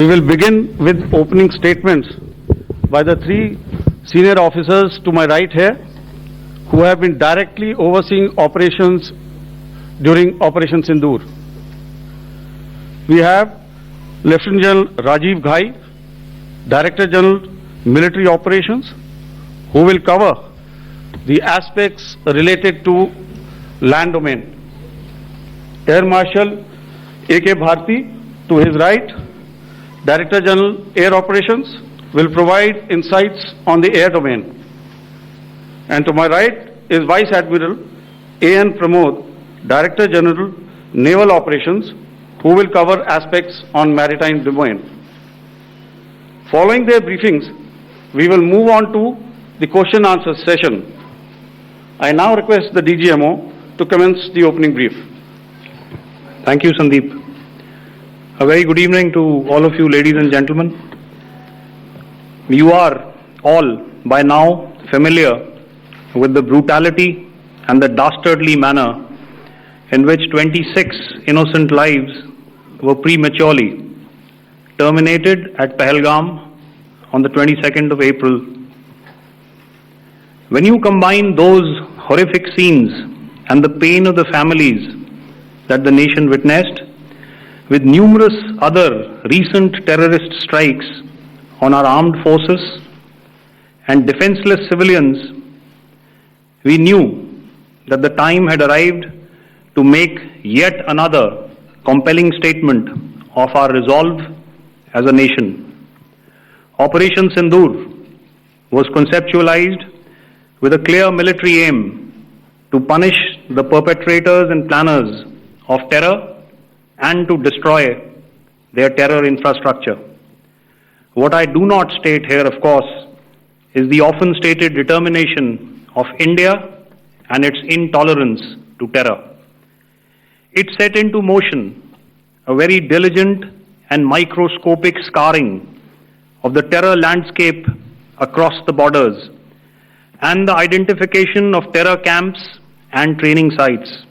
We will begin with opening statements by the three senior officers to my right here, who have been directly overseeing operations during Operation Sindoor. We have Lieutenant General Rajiv Ghai, Director General Military Operations, who will cover the aspects related to land domain. Air Marshal A.K. Bharti, to his right, Director General Air Operations, will provide insights on the air domain. And to my right is Vice Admiral A.N. Pramod, Director General Naval Operations, who will cover aspects on maritime domain. Following their briefings, we will move on to the question answer session. I now request the DGMO to commence the opening brief. Thank you, Sandeep. A very good evening to all of you, ladies and gentlemen. You are all by now familiar with the brutality and the dastardly manner in which 26 innocent lives were prematurely terminated at Pahalgam on the 22nd of April. When you combine those horrific scenes and the pain of the families that the nation witnessed with numerous other recent terrorist strikes on our armed forces and defenseless civilians, we knew that the time had arrived to make yet another compelling statement of our resolve as a nation. Operation Sindoor was conceptualized with a clear military aim to punish the perpetrators and planners of terror and to destroy their terror infrastructure. What I do not state here, of course, is the often stated determination of India and its intolerance to terror. It set into motion a very diligent and microscopic scarring of the terror landscape across the borders and the identification of terror camps and training sites.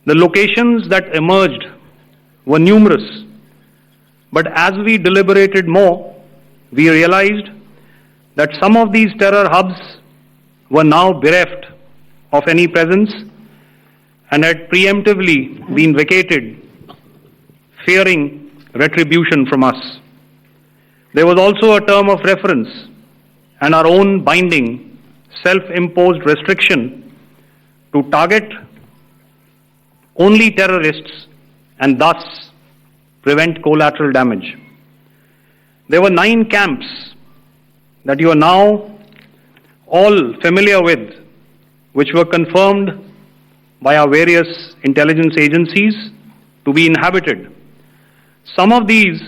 The locations that emerged were numerous, but as we deliberated more, we realized that some of these terror hubs were now bereft of any presence and had preemptively been vacated, fearing retribution from us. There was also a term of reference and our own binding, self-imposed restriction to target only terrorists and thus prevent collateral damage. There were 9 camps that you are now all familiar with, which were confirmed by our various intelligence agencies to be inhabited. Some of these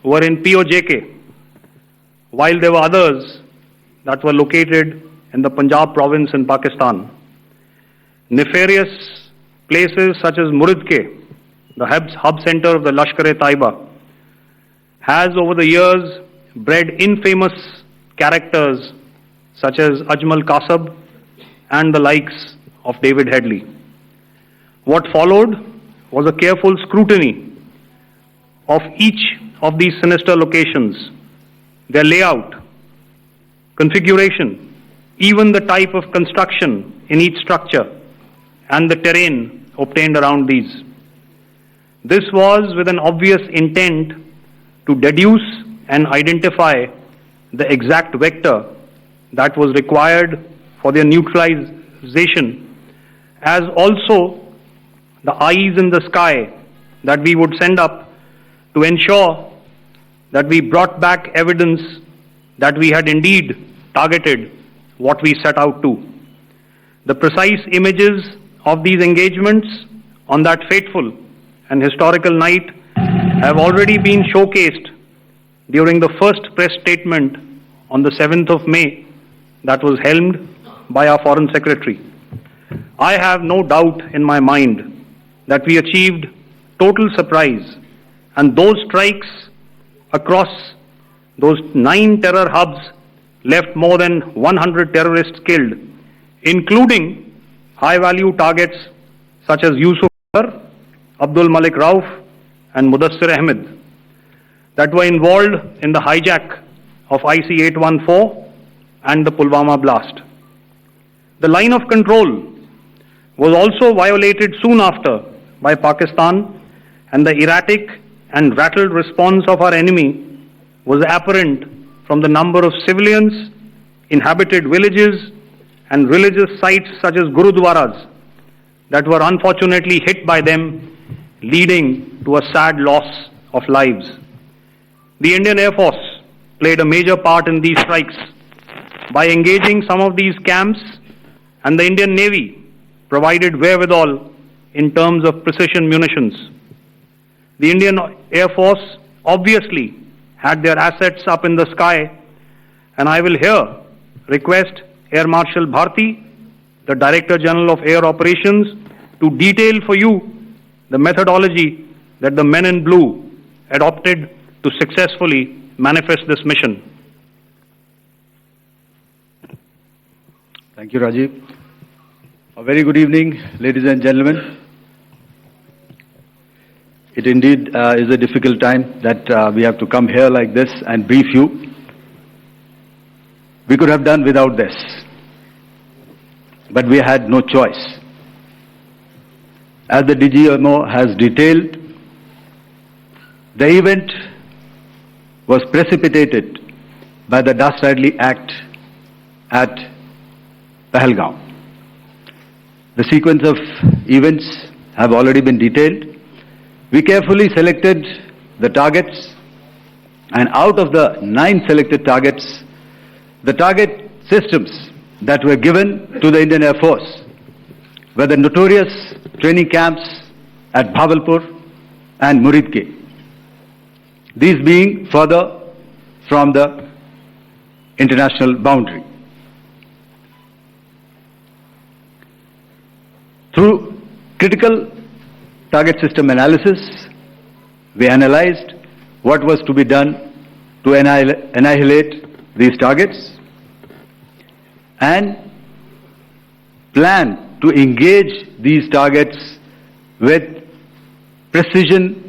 were in POJK, while there were others that were located in the Punjab province in Pakistan. Nefarious places such as Muridke, the hub center of the Lashkar-e-Taiba, has over the years bred infamous characters such as Ajmal Kasab and the likes of David Headley. What followed was a careful scrutiny of each of these sinister locations, their layout, configuration, even the type of construction in each structure, and the terrain obtained around these. This was with an obvious intent to deduce and identify the exact vector that was required for their neutralization, as also the eyes in the sky that we would send up to ensure that we brought back evidence that we had indeed targeted what we set out to. The precise images of these engagements on that fateful and historical night have already been showcased during the first press statement on the 7th of May that was helmed by our Foreign Secretary. I have no doubt in my mind that we achieved total surprise, and those strikes across those 9 terror hubs left more than 100 terrorists killed, including high-value targets such as Yusuf, Abdul Malik Rauf, and Mudassir Ahmed. that were involved in the hijack of IC-814 and the Pulwama blast. The line of control was also violated soon after by Pakistan, and the erratic and rattled response of our enemy was apparent from the number of civilians, inhabited villages, and religious sites such as Gurudwaras that were unfortunately hit by them, leading to a sad loss of lives. The Indian Air Force played a major part in these strikes by engaging some of these camps, and the Indian Navy provided wherewithal in terms of precision munitions. The Indian Air Force obviously had their assets up in the sky, and I will here request Air Marshal Bharti, the Director General of Air Operations, to detail for you the methodology that the men in blue adopted to successfully manifest this mission. Thank you, Rajiv. A very good evening, ladies and gentlemen. It indeed is a difficult time that we have to come here like this and brief you. We could have done without this, but we had no choice. As the DGMO has detailed, the event was precipitated by the dastardly act at Pahalgam. The sequence of events have already been detailed. We carefully selected the targets, and out of the 9 selected targets, the target systems that were given to the Indian Air Force were the notorious training camps at Bhavalpur and Muridke, these being further from the international boundary. Through critical target system analysis, we analyzed what was to be done to annihilate these targets and plan to engage these targets with precision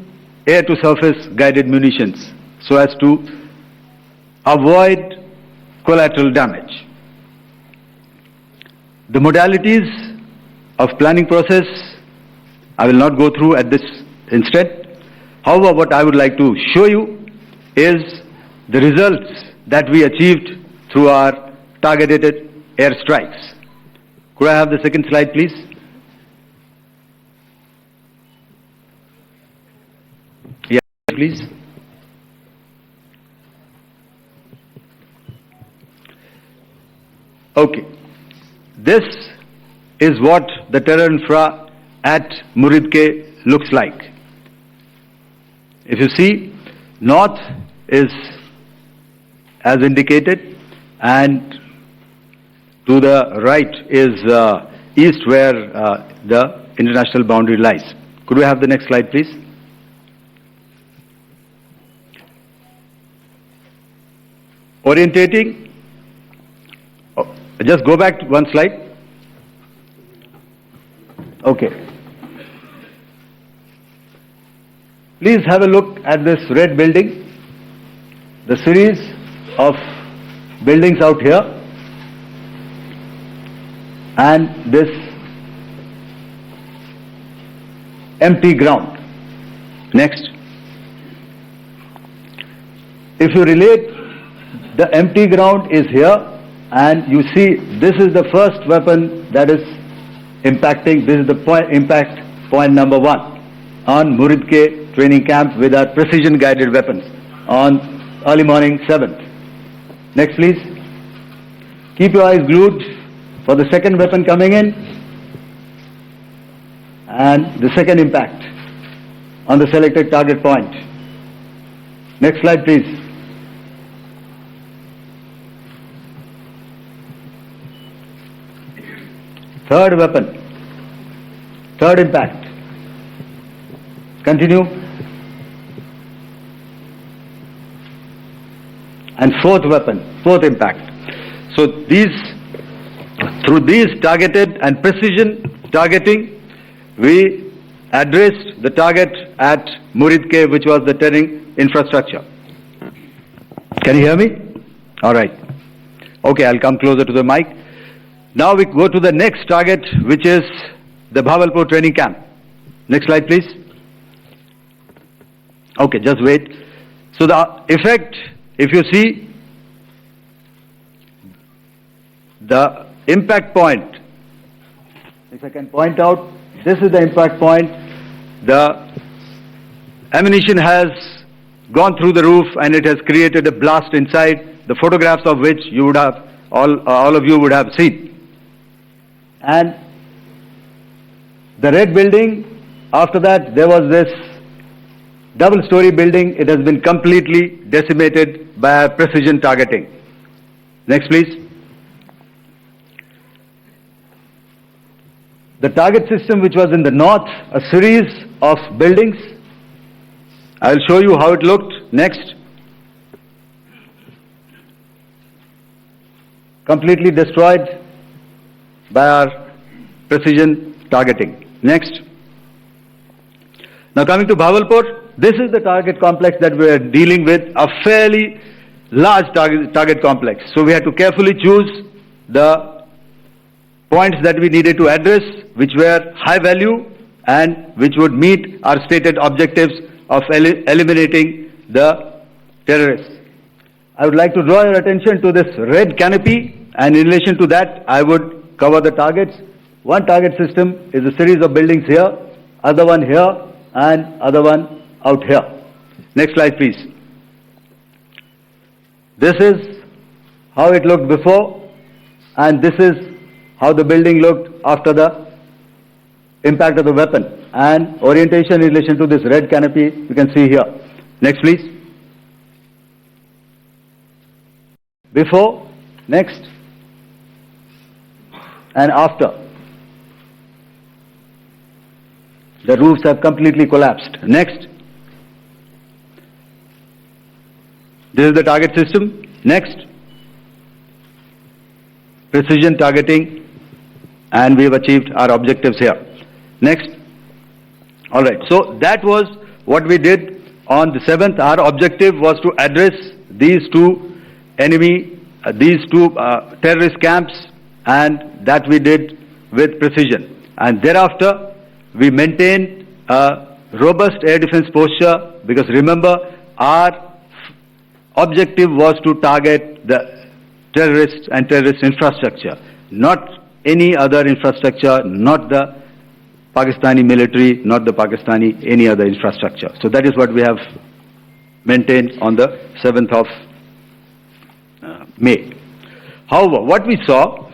air-to-surface guided munitions so as to avoid collateral damage. The modalities of planning process I will not go through at this instant. However, what I would like to show you is the results that we achieved through our targeted airstrikes. Could I have the second slide, please? Yes, please. Okay. This is what the terror infra at Muridke looks like. If you see, north is as indicated, and to the right is east, where the international boundary lies. Could we have the next slide, please? Orientating. Oh, just go back to one slide. Okay. Please have a look at this red building, the series of buildings out here, and this empty ground. Next. If you relate, the empty ground is here, and you see this is the first weapon that is impacting. This is the impact point number 1 on Muridke training camp with our precision guided weapons on early morning 7th. Next, please. Keep your eyes glued for the second weapon coming in and the second impact on the selected target point. Next slide, please. Third weapon, third impact. Continue. And fourth weapon, fourth impact. So through these targeted and precision targeting, we addressed the target at Muridke, which was the terrain infrastructure. Can you hear me? All right. Okay, I'll come closer to the mic. Now we go to the next target, which is the Bhavalpur training camp. Next slide, please. Okay, just wait. So the effect, if you see, the impact point, if I can point out, this is the impact point. The ammunition has gone through the roof and it has created a blast inside, the photographs of which you would have, all of you would have seen. And the red building, after that there was this double-story building. It has been completely decimated by precision targeting. Next, please. The target system, which was in the north, a series of buildings. I will show you how it looked. Next. Completely destroyed by our precision targeting. Next. Now coming to Bhavalpur, this is the target complex that we are dealing with, a fairly large target complex. So we had to carefully choose the points that we needed to address, which were high value and which would meet our stated objectives of eliminating the terrorists. I would like to draw your attention to this red canopy, and in relation to that, I would cover the targets. One target system is a series of buildings here, other one here, and other one out here. Next slide, please. This is how it looked before, and this is how the building looked after the impact of the weapon, and orientation in relation to this red canopy you can see here. Next, please. Before, next, and after. The roofs have completely collapsed. Next. This is the target system. Next. Precision targeting, and we have achieved our objectives here. Next. All right. So that was what we did on the 7th. Our objective was to address these two terrorist camps, and that we did with precision. And thereafter, we maintained a robust air defense posture, because remember, our objective was to target the terrorists and terrorist infrastructure, not any other infrastructure, not the Pakistani military, not the Pakistani any other infrastructure. So that is what we have maintained on the 7th of May. However, what we saw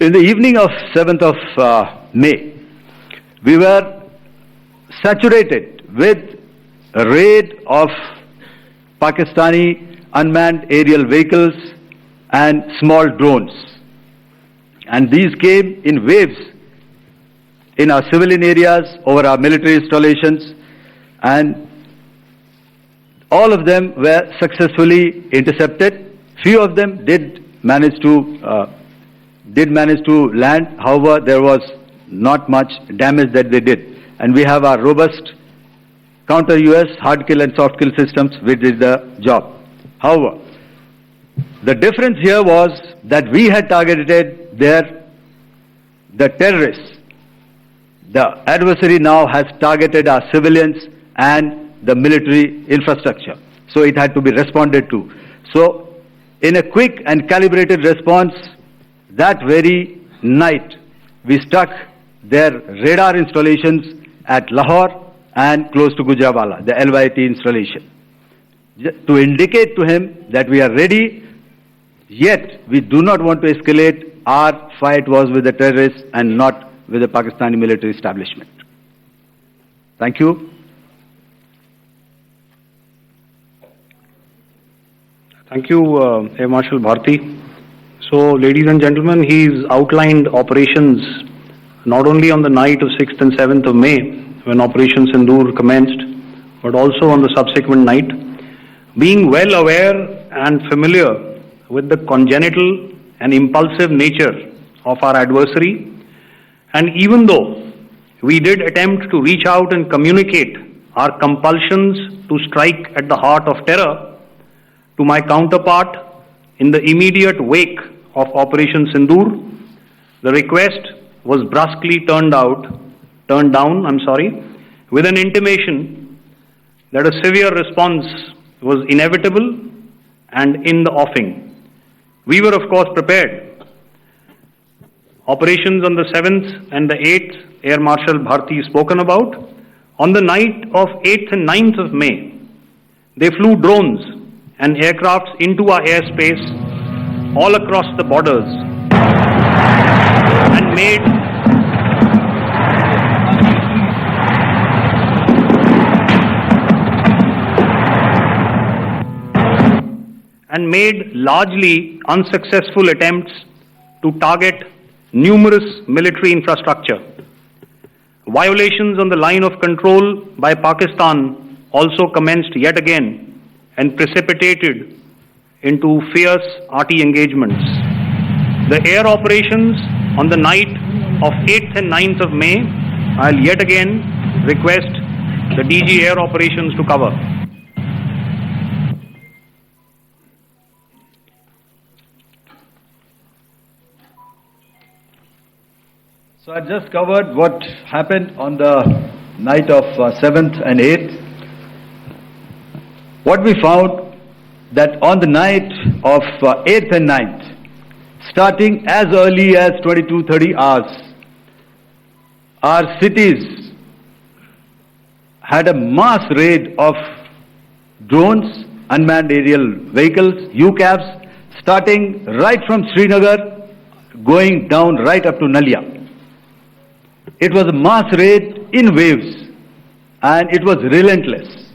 in the evening of 7th of May, we were saturated with a raid of Pakistani unmanned aerial vehicles and small drones. And these came in waves in our civilian areas, over our military installations, and all of them were successfully intercepted. Few of them did manage to land. However, there was not much damage that they did. And we have our robust counter-US hard kill and soft kill systems which did the job. However, the difference here was that we had targeted the terrorists. The adversary now has targeted our civilians and the military infrastructure. So it had to be responded to. So in a quick and calibrated response, that very night, we struck their radar installations at Lahore and close to Gujranwala, the LYT installation, to indicate to him that we are ready, yet we do not want to escalate. Our fight was with the terrorists and not with the Pakistani military establishment. Thank you. Thank you, Air Marshal Bharti. So, ladies and gentlemen, he's outlined operations not only on the night of 6th and 7th of May, when Operation Sindoor commenced, but also on the subsequent night. Being well aware and familiar with the congenital and impulsive nature of our adversary, and even though we did attempt to reach out and communicate our compulsions to strike at the heart of terror, to my counterpart in the immediate wake of Operation Sindoor, the request was brusquely turned down, with an intimation that a severe response was inevitable and in the offing. We were, of course, prepared. Operations on the 7th and the 8th, Air Marshal Bharti spoken about. On the night of 8th and 9th of May, they flew drones and aircrafts into our airspace all across the borders and made largely unsuccessful attempts to target numerous military infrastructure. Violations on the line of control by Pakistan also commenced yet again and precipitated into fierce arty engagements. The air operations on the night of 8th and 9th of May, I'll yet again request the DG Air Operations to cover. So I just covered what happened on the night of 7th and 8th. What we found that on the night of 8th and 9th, starting as early as 22:30 hours, our cities had a mass raid of drones, unmanned aerial vehicles, UCAVs, starting right from Srinagar, going down right up to Nalia. It was a mass raid in waves and it was relentless.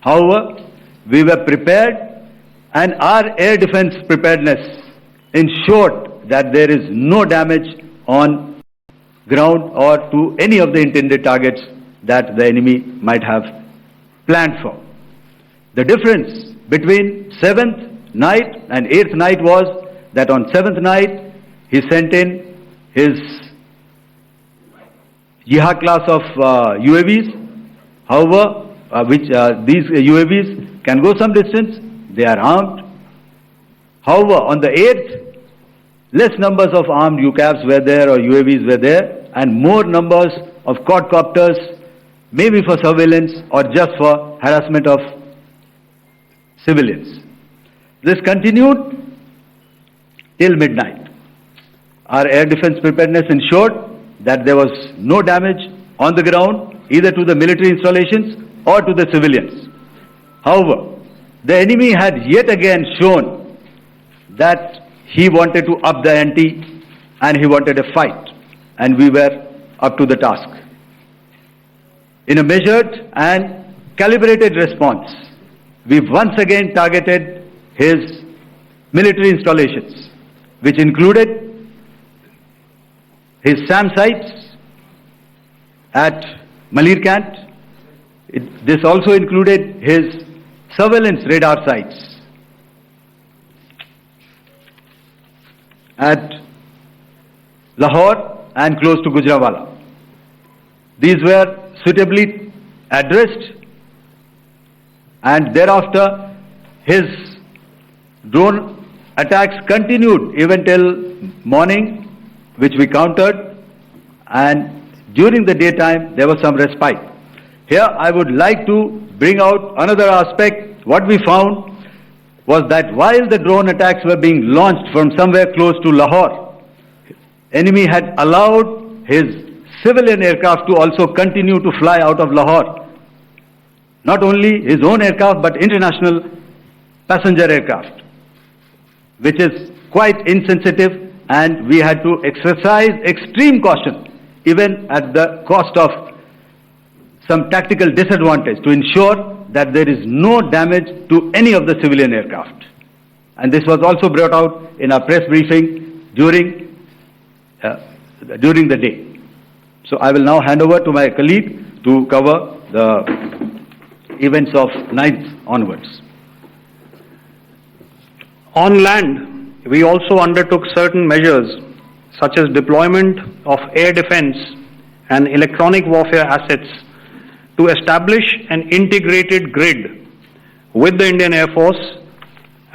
However, we were prepared and our air defense preparedness ensured that there is no damage on ground or to any of the intended targets that the enemy might have planned for. The difference between 7th night and 8th night was that on 7th night he sent in his Jihad class of UAVs, however, these UAVs can go some distance, they are armed. However, on the 8th, less numbers of armed UCAVs were there or UAVs were there and more numbers of quadcopters, maybe for surveillance or just for harassment of civilians. This continued till midnight. Our air defense preparedness ensured that there was no damage on the ground, either to the military installations or to the civilians. However, the enemy had yet again shown that he wanted to up the ante and he wanted a fight, and we were up to the task. In a measured and calibrated response, we once again targeted his military installations, which included his SAM sites at Malirkant. This also included his surveillance radar sites at Lahore and close to Gujranwala. These were suitably addressed, and thereafter his drone attacks continued even till morning, which we countered, and during the daytime there was some respite. Here I would like to bring out another aspect. What we found was that while the drone attacks were being launched from somewhere close to Lahore, enemy had allowed his civilian aircraft to also continue to fly out of Lahore. Not only his own aircraft but international passenger aircraft, which is quite insensitive, and we had to exercise extreme caution even at the cost of some tactical disadvantage to ensure that there is no damage to any of the civilian aircraft. And this was also brought out in our press briefing during the day. So I will now hand over to my colleague to cover the events of 9th onwards. On land, we also undertook certain measures such as deployment of air defense and electronic warfare assets to establish an integrated grid with the Indian Air Force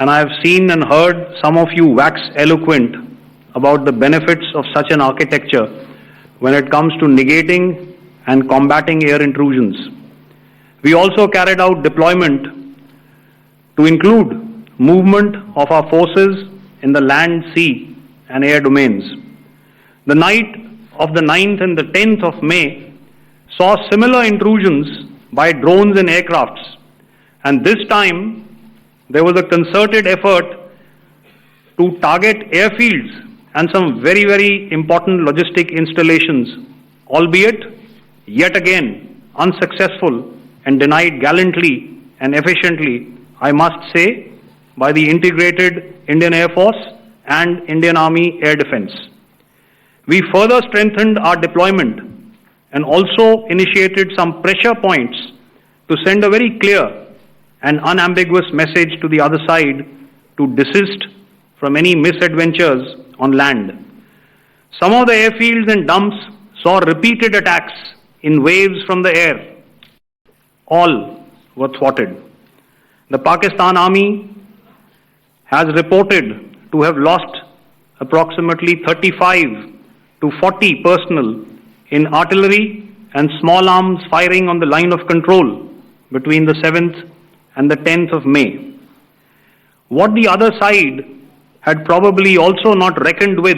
and I have seen and heard some of you wax eloquent about the benefits of such an architecture when it comes to negating and combating air intrusions. We also carried out deployment to include movement of our forces in the land, sea and air domains. The night of the 9th and the 10th of May saw similar intrusions by drones and aircrafts, and this time there was a concerted effort to target airfields and some very, very important logistic installations, albeit yet again unsuccessful and denied gallantly and efficiently, I must say, by the integrated Indian Air Force and Indian Army Air Defence. We further strengthened our deployment and also initiated some pressure points to send a very clear and unambiguous message to the other side to desist from any misadventures on land. Some of the airfields and dumps saw repeated attacks in waves from the air. All were thwarted. The Pakistan Army has reported to have lost approximately 35 to 40 personnel in artillery and small arms firing on the line of control between the 7th and the 10th of May. What the other side had probably also not reckoned with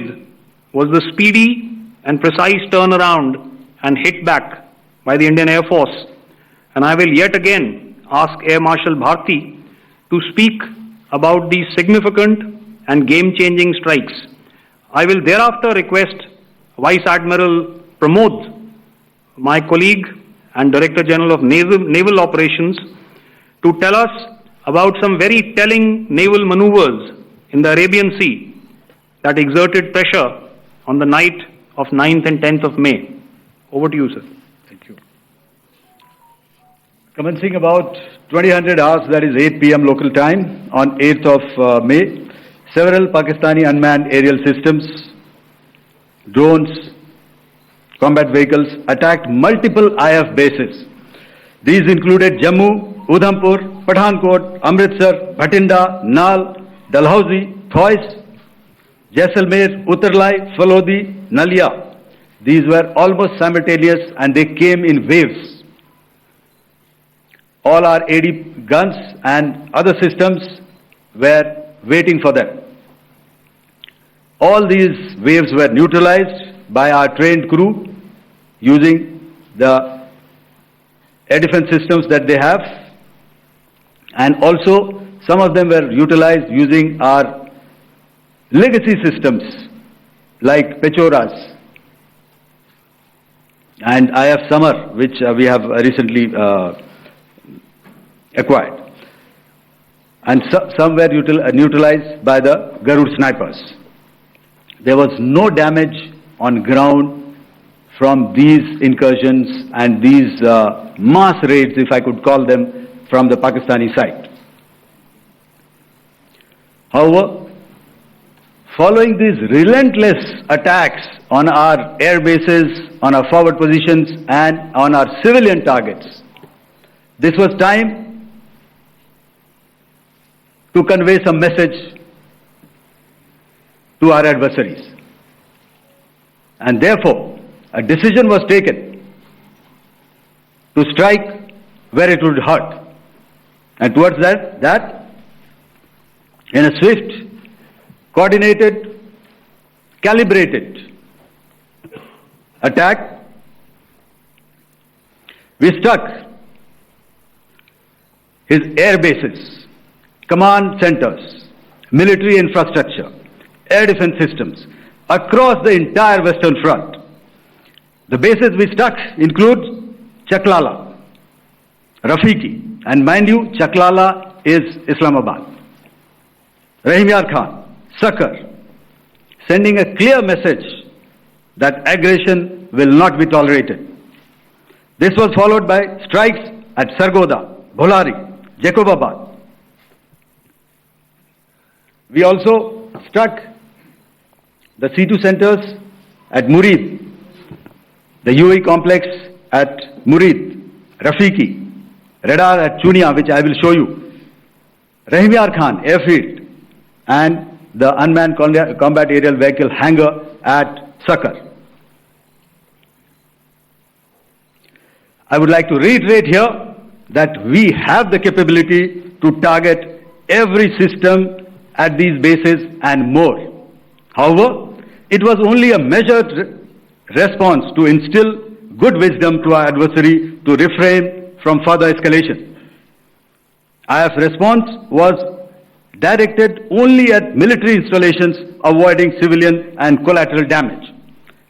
was the speedy and precise turnaround and hit back by the Indian Air Force. And I will yet again ask Air Marshal Bharti to speak about these significant and game-changing strikes. I will thereafter request Vice Admiral Pramod, my colleague and Director General of Naval Operations, to tell us about some very telling naval maneuvers in the Arabian Sea that exerted pressure on the night of 9th and 10th of May. Over to you, sir. Thank you. Commencing about 2000 hours, that is 8 p.m. local time, on 8th of May, several Pakistani unmanned aerial systems, drones, combat vehicles attacked multiple IF bases. These included Jammu, Udhampur, Pathankot, Amritsar, Bhatinda, Nal, Dalhousie, Thois, Jaisalmer, Uttarlai, Falodi, Nalia. These were almost simultaneous and they came in waves. All our AD guns and other systems were waiting for them. All these waves were neutralized by our trained crew using the air defense systems that they have, and also some of them were utilized using our legacy systems like Pechoras and IF Summer, which we have recently acquired. And some were neutralized by the Garud snipers. There was no damage on ground from these incursions and these mass raids, if I could call them, from the Pakistani side. However, following these relentless attacks on our air bases, on our forward positions and on our civilian targets, this was time to convey some message to our adversaries. And therefore, a decision was taken to strike where it would hurt. And towards that, in a swift, coordinated, calibrated attack, we struck his air bases, command centers, military infrastructure, air defense systems across the entire Western Front. The bases we struck include Chaklala, Rafiki, and mind you, Chaklala is Islamabad. Rahim Yar Khan, Sakar, sending a clear message that aggression will not be tolerated. This was followed by strikes at Sargoda, Bholari, Jacobabad. We also struck the C2 centers at Murid, the UAE complex at Murid, Rafiki, radar at Chunia, which I will show you, Rahimyar Khan Airfield and the unmanned combat aerial vehicle hangar at Sakar. I would like to reiterate here that we have the capability to target every system at these bases and more. However, it was only a measured response to instill good wisdom to our adversary to refrain from further escalation. IF response was directed only at military installations, avoiding civilian and collateral damage.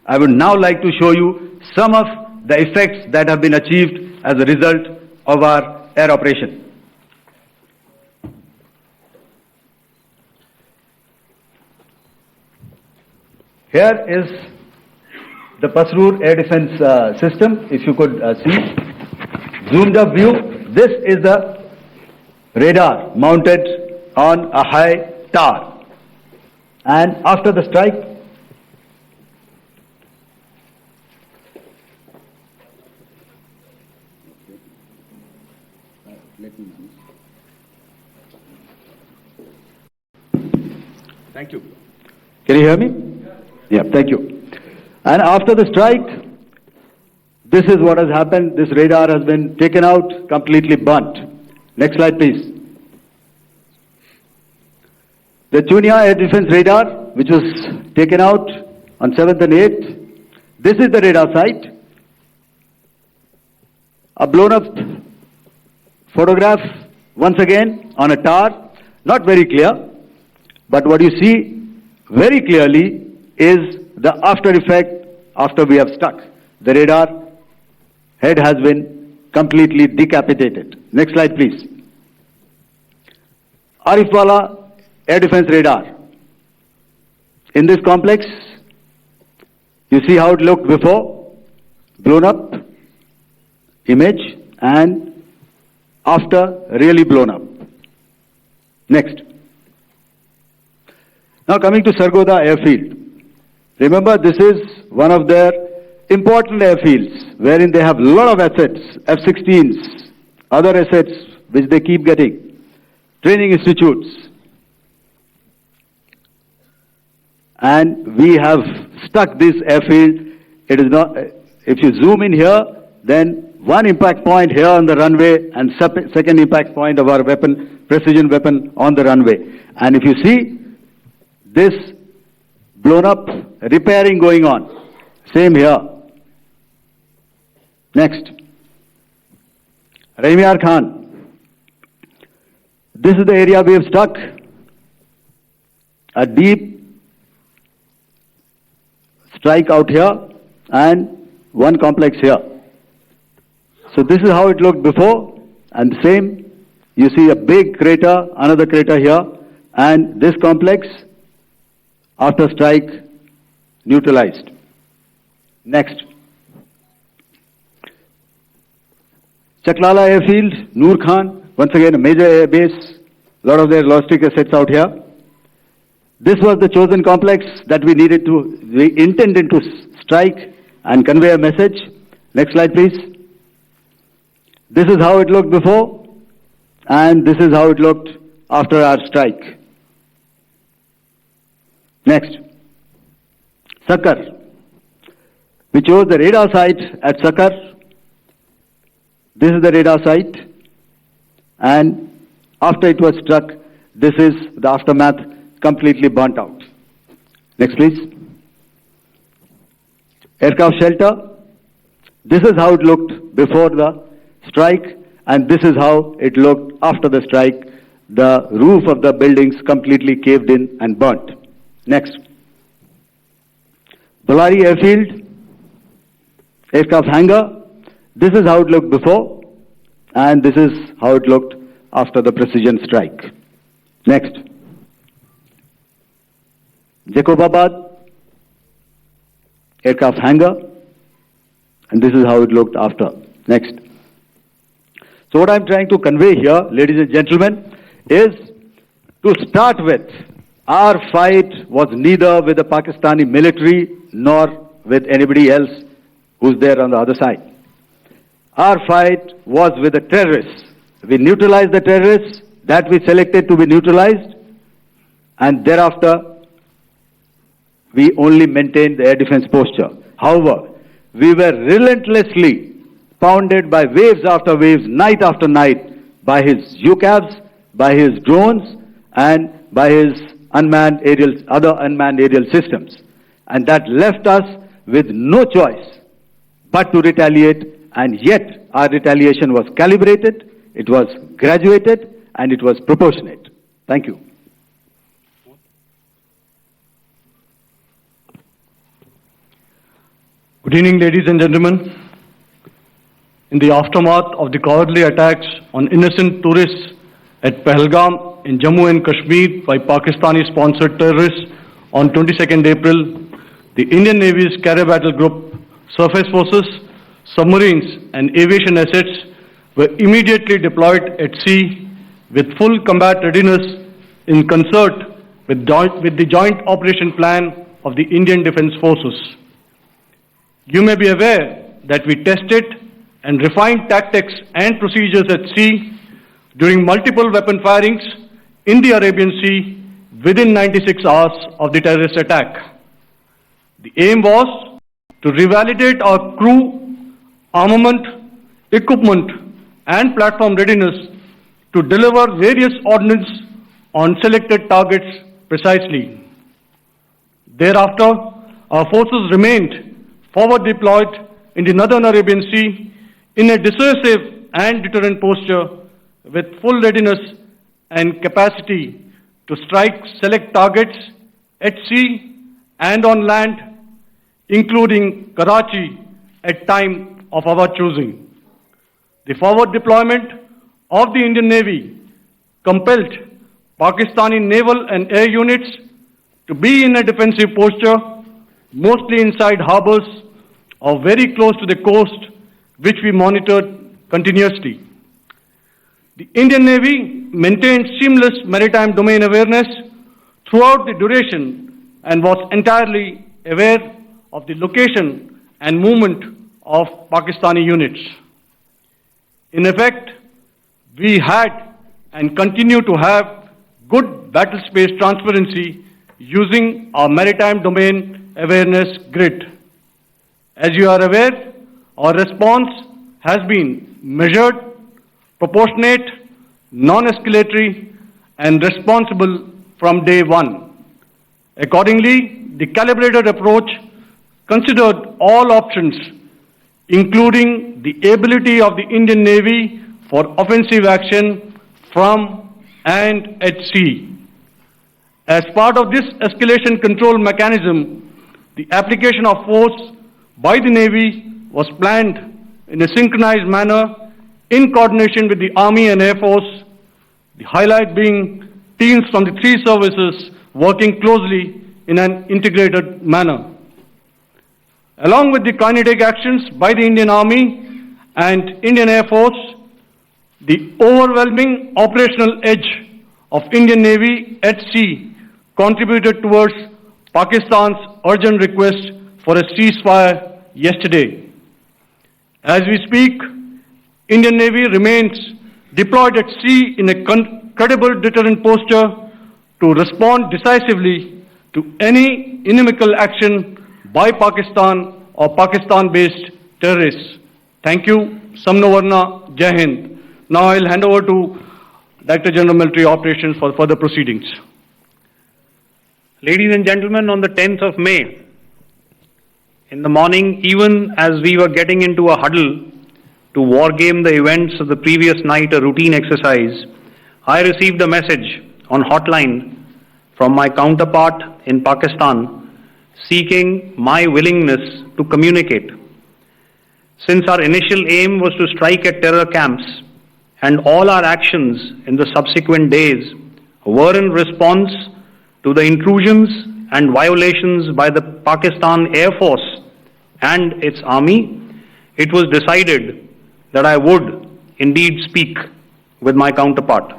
I would now like to show you some of the effects that have been achieved as a result of our air operation. Here is the Pasrur air defense system, if you could see. Zoomed up view, this is the radar mounted on a high tower. And after the strike, thank you. Can you hear me? Yeah, thank you. And after the strike, this is what has happened. This radar has been taken out, completely burnt. Next slide, please. The Chunia air defense radar, which was taken out on 7th and 8th. This is the radar site. A blown up photograph, once again, on a tower. Not very clear, but what you see very clearly is the after effect after we have struck. The radar head has been completely decapitated. Next slide, please. Arifwala air defense radar. In this complex, you see how it looked before, blown up image, and after really blown up. Next. Now coming to Sargodha airfield. Remember, this is one of their important airfields wherein they have a lot of assets, F-16s, other assets which they keep getting, training institutes. And we have stuck this airfield. It is not, if you zoom in here, then one impact point here on the runway and second impact point of our weapon, precision weapon on the runway. And if you see this blown up repairing going on, same here. Next. Rahimyar Khan. This is the area we have struck. A deep strike out here and one complex here. So this is how it looked before, and the same, you see a big crater, another crater here, and this complex after strike neutralized. Next. Chaklala airfield, Noor Khan, once again a major air base, a lot of their logistic assets out here. This was the chosen complex that we intended to strike and convey a message. Next slide, please. This is how it looked before, and this is how it looked after our strike. Next. Sakar. We chose the radar site at Sakar. This is the radar site, and after it was struck, this is the aftermath, completely burnt out. Next, please. Aircraft shelter. This is how it looked before the strike, and this is how it looked after the strike. The roof of the buildings completely caved in and burnt. Next. Ballari airfield, aircraft hangar. This is how it looked before, and this is how it looked after the precision strike. Next. Jacobabad, aircraft hangar, and this is how it looked after. Next. So what I'm trying to convey here, ladies and gentlemen, is to start with, our fight was neither with the Pakistani military nor with anybody else who's there on the other side. Our fight was with the terrorists. We neutralized the terrorists, that we selected to be neutralized, and thereafter we only maintained the air defense posture. However, we were relentlessly pounded by waves after waves, night after night, by his UCAVs, by his drones, and by his other unmanned aerial systems. And that left us with no choice but to retaliate, and yet our retaliation was calibrated, it was graduated, and it was proportionate. Thank you. Good evening, ladies and gentlemen. In the aftermath of the cowardly attacks on innocent tourists at Pahalgam in Jammu and Kashmir by Pakistani-sponsored terrorists on 22nd April, the Indian Navy's Carrier Battle Group, surface forces, submarines and aviation assets were immediately deployed at sea with full combat readiness in concert with the joint operation plan of the Indian Defence Forces. You may be aware that we tested and refined tactics and procedures at sea during multiple weapon firings in the Arabian Sea within 96 hours of the terrorist attack. The aim was to revalidate our crew, armament, equipment and platform readiness to deliver various ordnance on selected targets precisely. Thereafter, our forces remained forward deployed in the Northern Arabian Sea in a dissuasive and deterrent posture with full readiness and capacity to strike select targets at sea and on land, including Karachi at time of our choosing. The forward deployment of the Indian Navy compelled Pakistani naval and air units to be in a defensive posture, mostly inside harbors or very close to the coast, which we monitored continuously. The Indian Navy maintained seamless maritime domain awareness throughout the duration and was entirely aware of the location and movement of Pakistani units. In effect, we had and continue to have good battle space transparency using our maritime domain awareness grid. As you are aware, our response has been measured, proportionate, non-escalatory, and responsible from day one. Accordingly, the calibrated approach considered all options, including the ability of the Indian Navy for offensive action from and at sea. As part of this escalation control mechanism, the application of force by the Navy was planned in a synchronized manner in coordination with the Army and Air Force, the highlight being teams from the three services working closely in an integrated manner. Along with the kinetic actions by the Indian Army and Indian Air Force, the overwhelming operational edge of Indian Navy at sea contributed towards Pakistan's urgent request for a ceasefire yesterday. As we speak, Indian Navy remains deployed at sea in a credible deterrent posture to respond decisively to any inimical action by Pakistan or Pakistan-based terrorists. Thank you. Samno Varna, Jai Hind. Now I'll hand over to Director General Military Operations for further proceedings. Ladies and gentlemen, on the 10th of May, in the morning, even as we were getting into a huddle to wargame the events of the previous night, a routine exercise, I received a message on hotline from my counterpart in Pakistan seeking my willingness to communicate. Since our initial aim was to strike at terror camps and all our actions in the subsequent days were in response to the intrusions and violations by the Pakistan Air Force and its army, it was decided that I would indeed speak with my counterpart.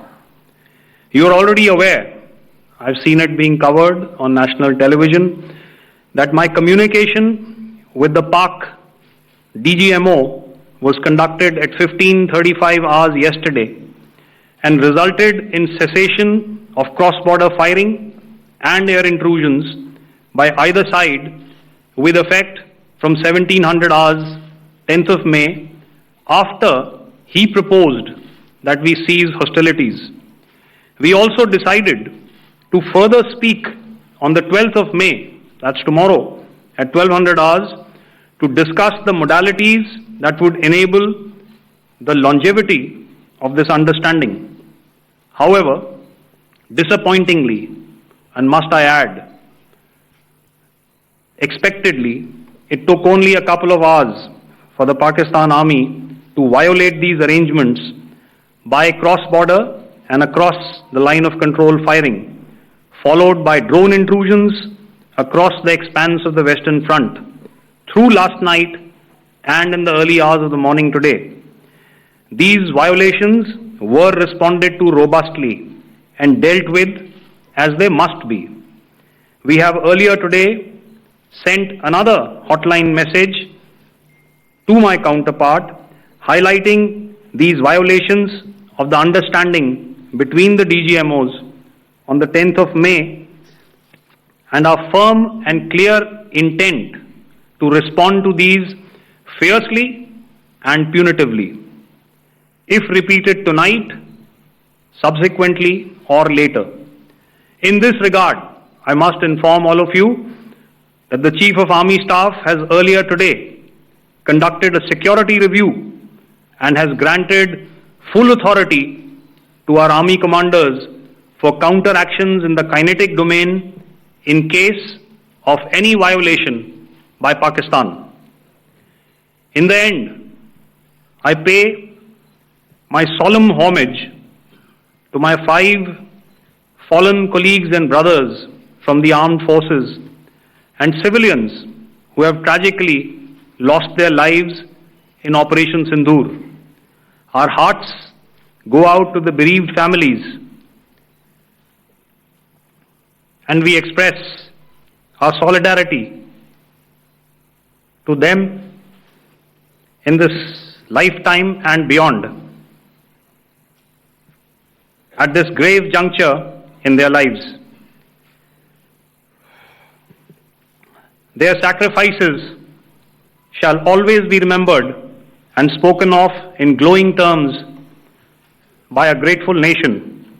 You are already aware, I've seen it being covered on national television, that my communication with the Pak DGMO was conducted at 15:35 hours yesterday, and resulted in cessation of cross-border firing and air intrusions by either side with effect from 1700 hours 10th of May, after he proposed that we cease hostilities. We also decided to further speak on the 12th of May, that's tomorrow, at 1200 hours, to discuss the modalities that would enable the longevity of this understanding. However, disappointingly, and must I add, expectedly, it took only a couple of hours for the Pakistan Army to violate these arrangements by cross-border and across the line of control firing, followed by drone intrusions across the expanse of the Western Front through last night and in the early hours of the morning today. These violations were responded to robustly and dealt with as they must be. We have earlier today sent another hotline message to my counterpart highlighting these violations of the understanding between the DGMOs on the 10th of May and our firm and clear intent to respond to these fiercely and punitively, if repeated tonight, subsequently, or later. In this regard, I must inform all of you that the Chief of Army Staff has earlier today conducted a security review and has granted full authority to our Army commanders for counter-actions in the kinetic domain in case of any violation by Pakistan. In the end, I pay my solemn homage to my 5 fallen colleagues and brothers from the armed forces and civilians who have tragically lost their lives in Operation Sindoor. Our hearts go out to the bereaved families, and we express our solidarity to them in this lifetime and beyond, at this grave juncture in their lives. Their sacrifices shall always be remembered and spoken of in glowing terms by a grateful nation.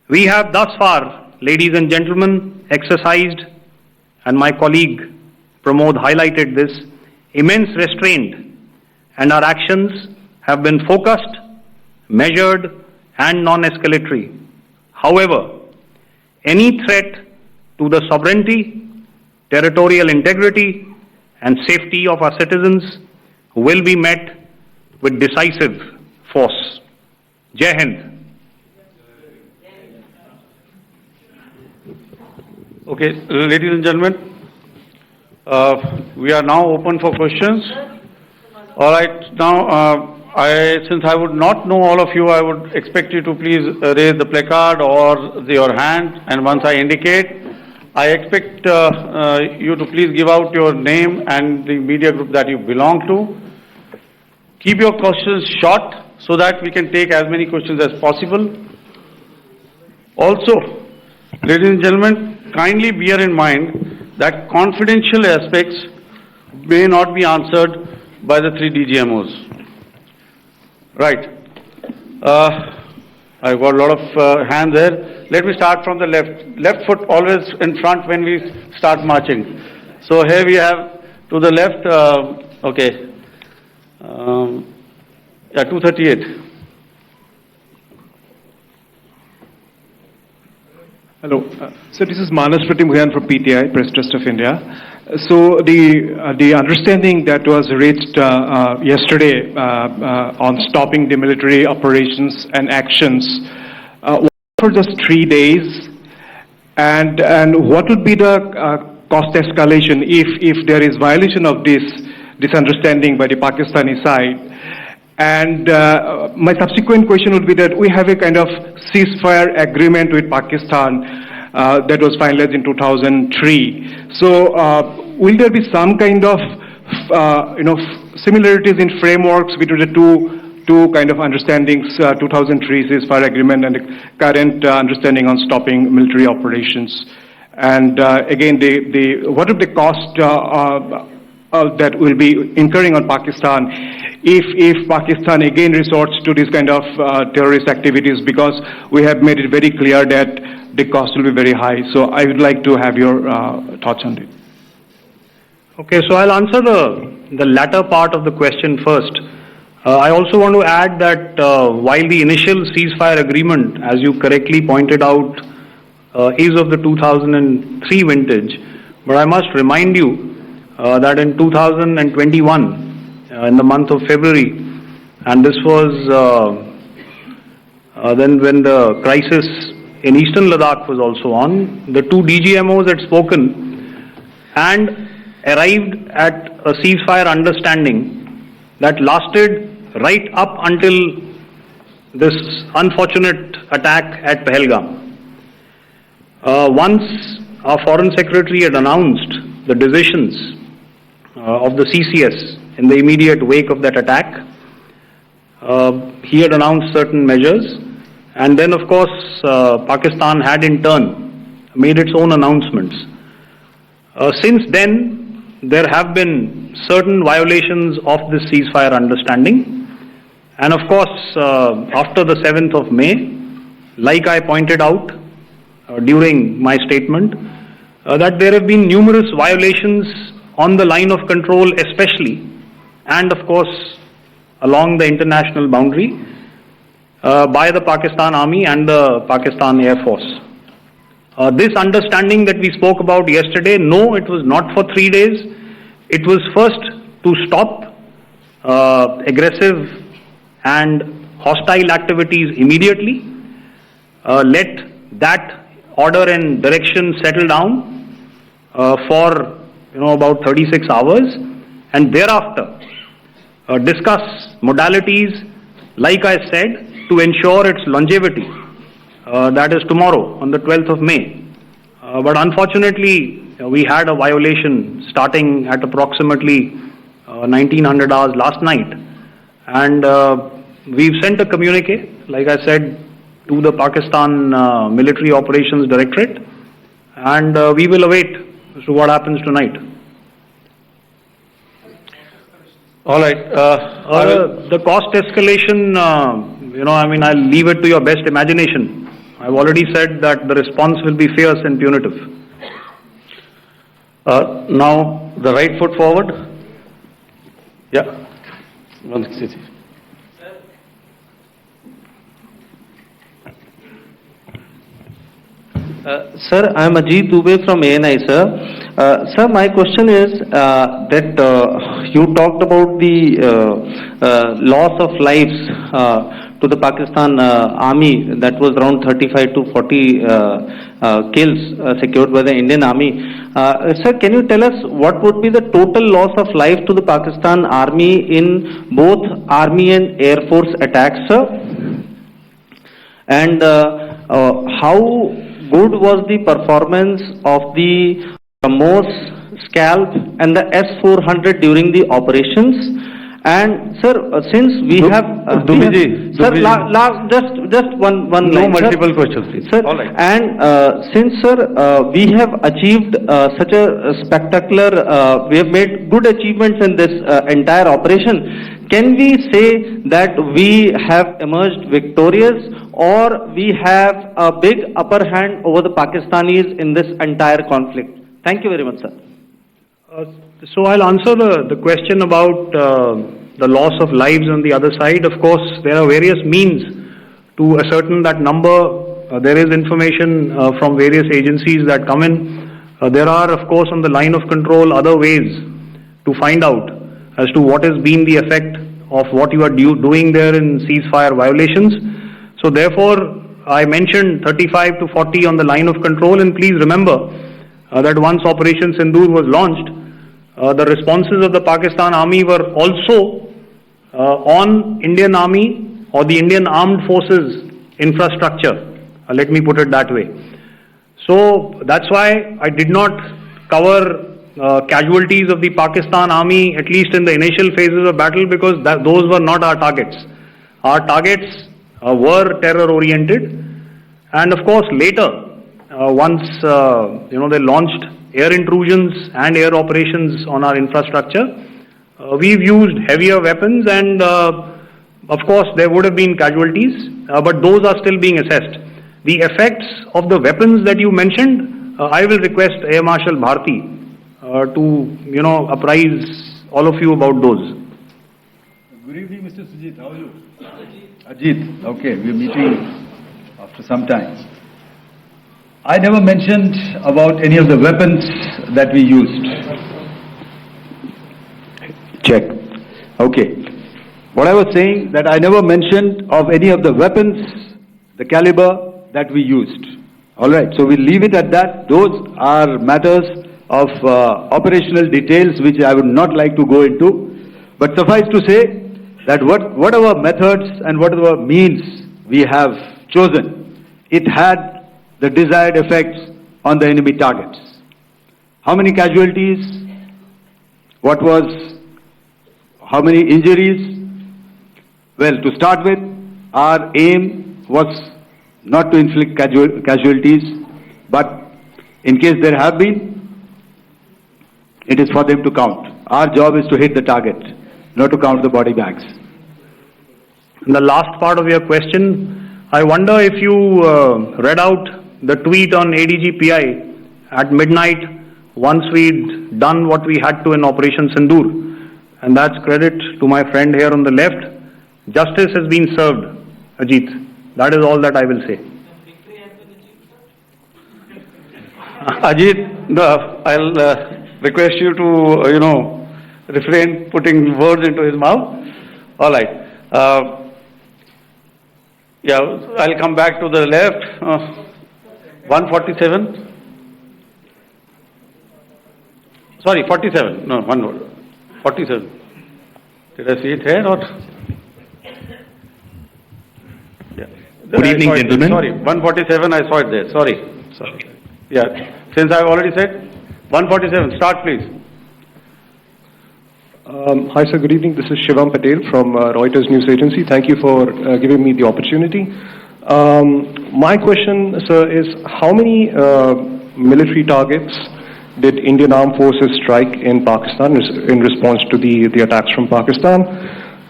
We have thus far, ladies and gentlemen, exercised, and my colleague Pramod highlighted this, immense restraint, and our actions have been focused, measured, and non-escalatory. However, any threat to the sovereignty, territorial integrity, and safety of our citizens will be met with decisive force. Jai Hind. Okay, ladies and gentlemen, we are now open for questions. All right, now since I would not know all of you, I would expect you to please raise the placard or your hand, and once I indicate, I expect you to please give out your name and the media group that you belong to. Keep your questions short so that we can take as many questions as possible. Also, ladies and gentlemen, kindly bear in mind that confidential aspects may not be answered by the 3 DGMOs. Right. I've got a lot of hands there. Let me start from the left. Left foot always in front when we start marching. So here we have to the left, okay. Yeah, 238. Hello. So this is Manas Pratimhuyan from PTI, Press Trust of India. So the understanding that was reached yesterday on stopping the military operations and actions was for just 3 days, and what would be the cost escalation if there is violation of this understanding by the Pakistani side? And my subsequent question would be that we have a kind of ceasefire agreement with Pakistan that was finalized in 2003. So will there be some kind of similarities in frameworks between the two kind of understandings, 2003 ceasefire agreement and the current understanding on stopping military operations. And again, what are the cost that will be incurring on Pakistan if Pakistan again resorts to this kind of terrorist activities, because we have made it very clear that the cost will be very high. So I would like to have your thoughts on it. Okay, so I'll answer the latter part of the question first. I also want to add that while the initial ceasefire agreement, as you correctly pointed out, is of the 2003 vintage, but I must remind you that in 2021, in the month of February, and this was then when the crisis in eastern Ladakh was also on, the two DGMOs had spoken and arrived at a ceasefire understanding that lasted right up until this unfortunate attack at Pahalgam. Once our Foreign Secretary had announced the decisions of the CCS in the immediate wake of that attack, he had announced certain measures, and then of course Pakistan had in turn made its own announcements. Since then, there have been certain violations of this ceasefire understanding, and of course after the 7th of May, like I pointed out during my statement, that there have been numerous violations on the line of control especially, and of course along the international boundary by the Pakistan Army and the Pakistan Air Force. This understanding that we spoke about yesterday, no, it was not for 3 days. It was first to stop aggressive and hostile activities immediately, let that order and direction settle down for about 36 hours, and thereafter discuss modalities, like I said, to ensure its longevity. That is tomorrow on the 12th of May. But unfortunately, we had a violation starting at approximately 1900 hours last night, and we've sent a communique, like I said, to the Pakistan Military Operations Directorate, and we will await as to what happens tonight. All right. The cost escalation, I'll leave it to your best imagination. I've already said that the response will be fierce and punitive. Now, the right foot forward. Yeah. 160. Sir, I am Ajit Dubey from ANI, sir. Sir, my question is that you talked about the loss of lives to the Pakistan Army, that was around 35 to 40 kills secured by the Indian Army. Sir, can you tell us what would be the total loss of life to the Pakistan Army in both Army and Air Force attacks, sir? And how good was the performance of the BrahMos, Scalp and the S-400 during the operations? And sir, since we have just one No line, multiple sir. questions, please. Sir, all right. and since sir, we have achieved such a spectacular, we have made good achievements in this entire operation, can we say that we have emerged victorious, or we have a big upper hand over the Pakistanis in this entire conflict? Thank you very much, sir. So I'll answer the question about the loss of lives on the other side. Of course, there are various means to ascertain that number. There is information from various agencies that come in. There are, of course, on the line of control, other ways to find out as to what has been the effect of what you are doing there in ceasefire violations. So therefore, I mentioned 35 to 40 on the line of control, and please remember that once Operation Sindoor was launched, the responses of the Pakistan Army were also on Indian Army or the Indian Armed Forces infrastructure. Let me put it that way. So that's why I did not cover casualties of the Pakistan Army, at least in the initial phases of battle, because those were not our targets. Our targets were terror-oriented, and of course later, once they launched air intrusions and air operations on our infrastructure, we've used heavier weapons, and of course there would have been casualties, but those are still being assessed. The effects of the weapons that you mentioned, I will request Air Marshal Bharti to apprise all of you about those. Good evening, Mr. Sujit. How are you? Ajit. Okay, we're meeting after some time. I never mentioned about any of the weapons that we used. Check. Okay. What I was saying, that I never mentioned of any of the weapons, the caliber that we used. All right. So we'll leave it at that. Those are matters of operational details which I would not like to go into. But suffice to say that whatever methods and whatever means we have chosen, it had the desired effects on the enemy targets. How many casualties? How many injuries? Well, to start with, our aim was not to inflict casualties, but in case there have been, it is for them to count. Our job is to hit the target, not to count the body bags. And the last part of your question, I wonder if you read out the tweet on ADGPI at midnight once we'd done what we had to in Operation Sindoor. And that's credit to my friend here on the left. Justice has been served, Ajit. That is all that I will say. Ajit, I'll request you to, refrain putting words into his mouth. All right. I'll come back to the left. 147. Sorry, 47. No, one word. 47. Did I see it here or? Yeah. Good evening, gentlemen. Sorry, 147. I saw it there. Sorry. Yeah. Since I've already said 147. Start, please. Hi, sir. Good evening. This is Shivam Patel from Reuters News Agency. Thank you for giving me the opportunity. My question, sir, is how many military targets did Indian Armed Forces strike in Pakistan in response to the attacks from Pakistan?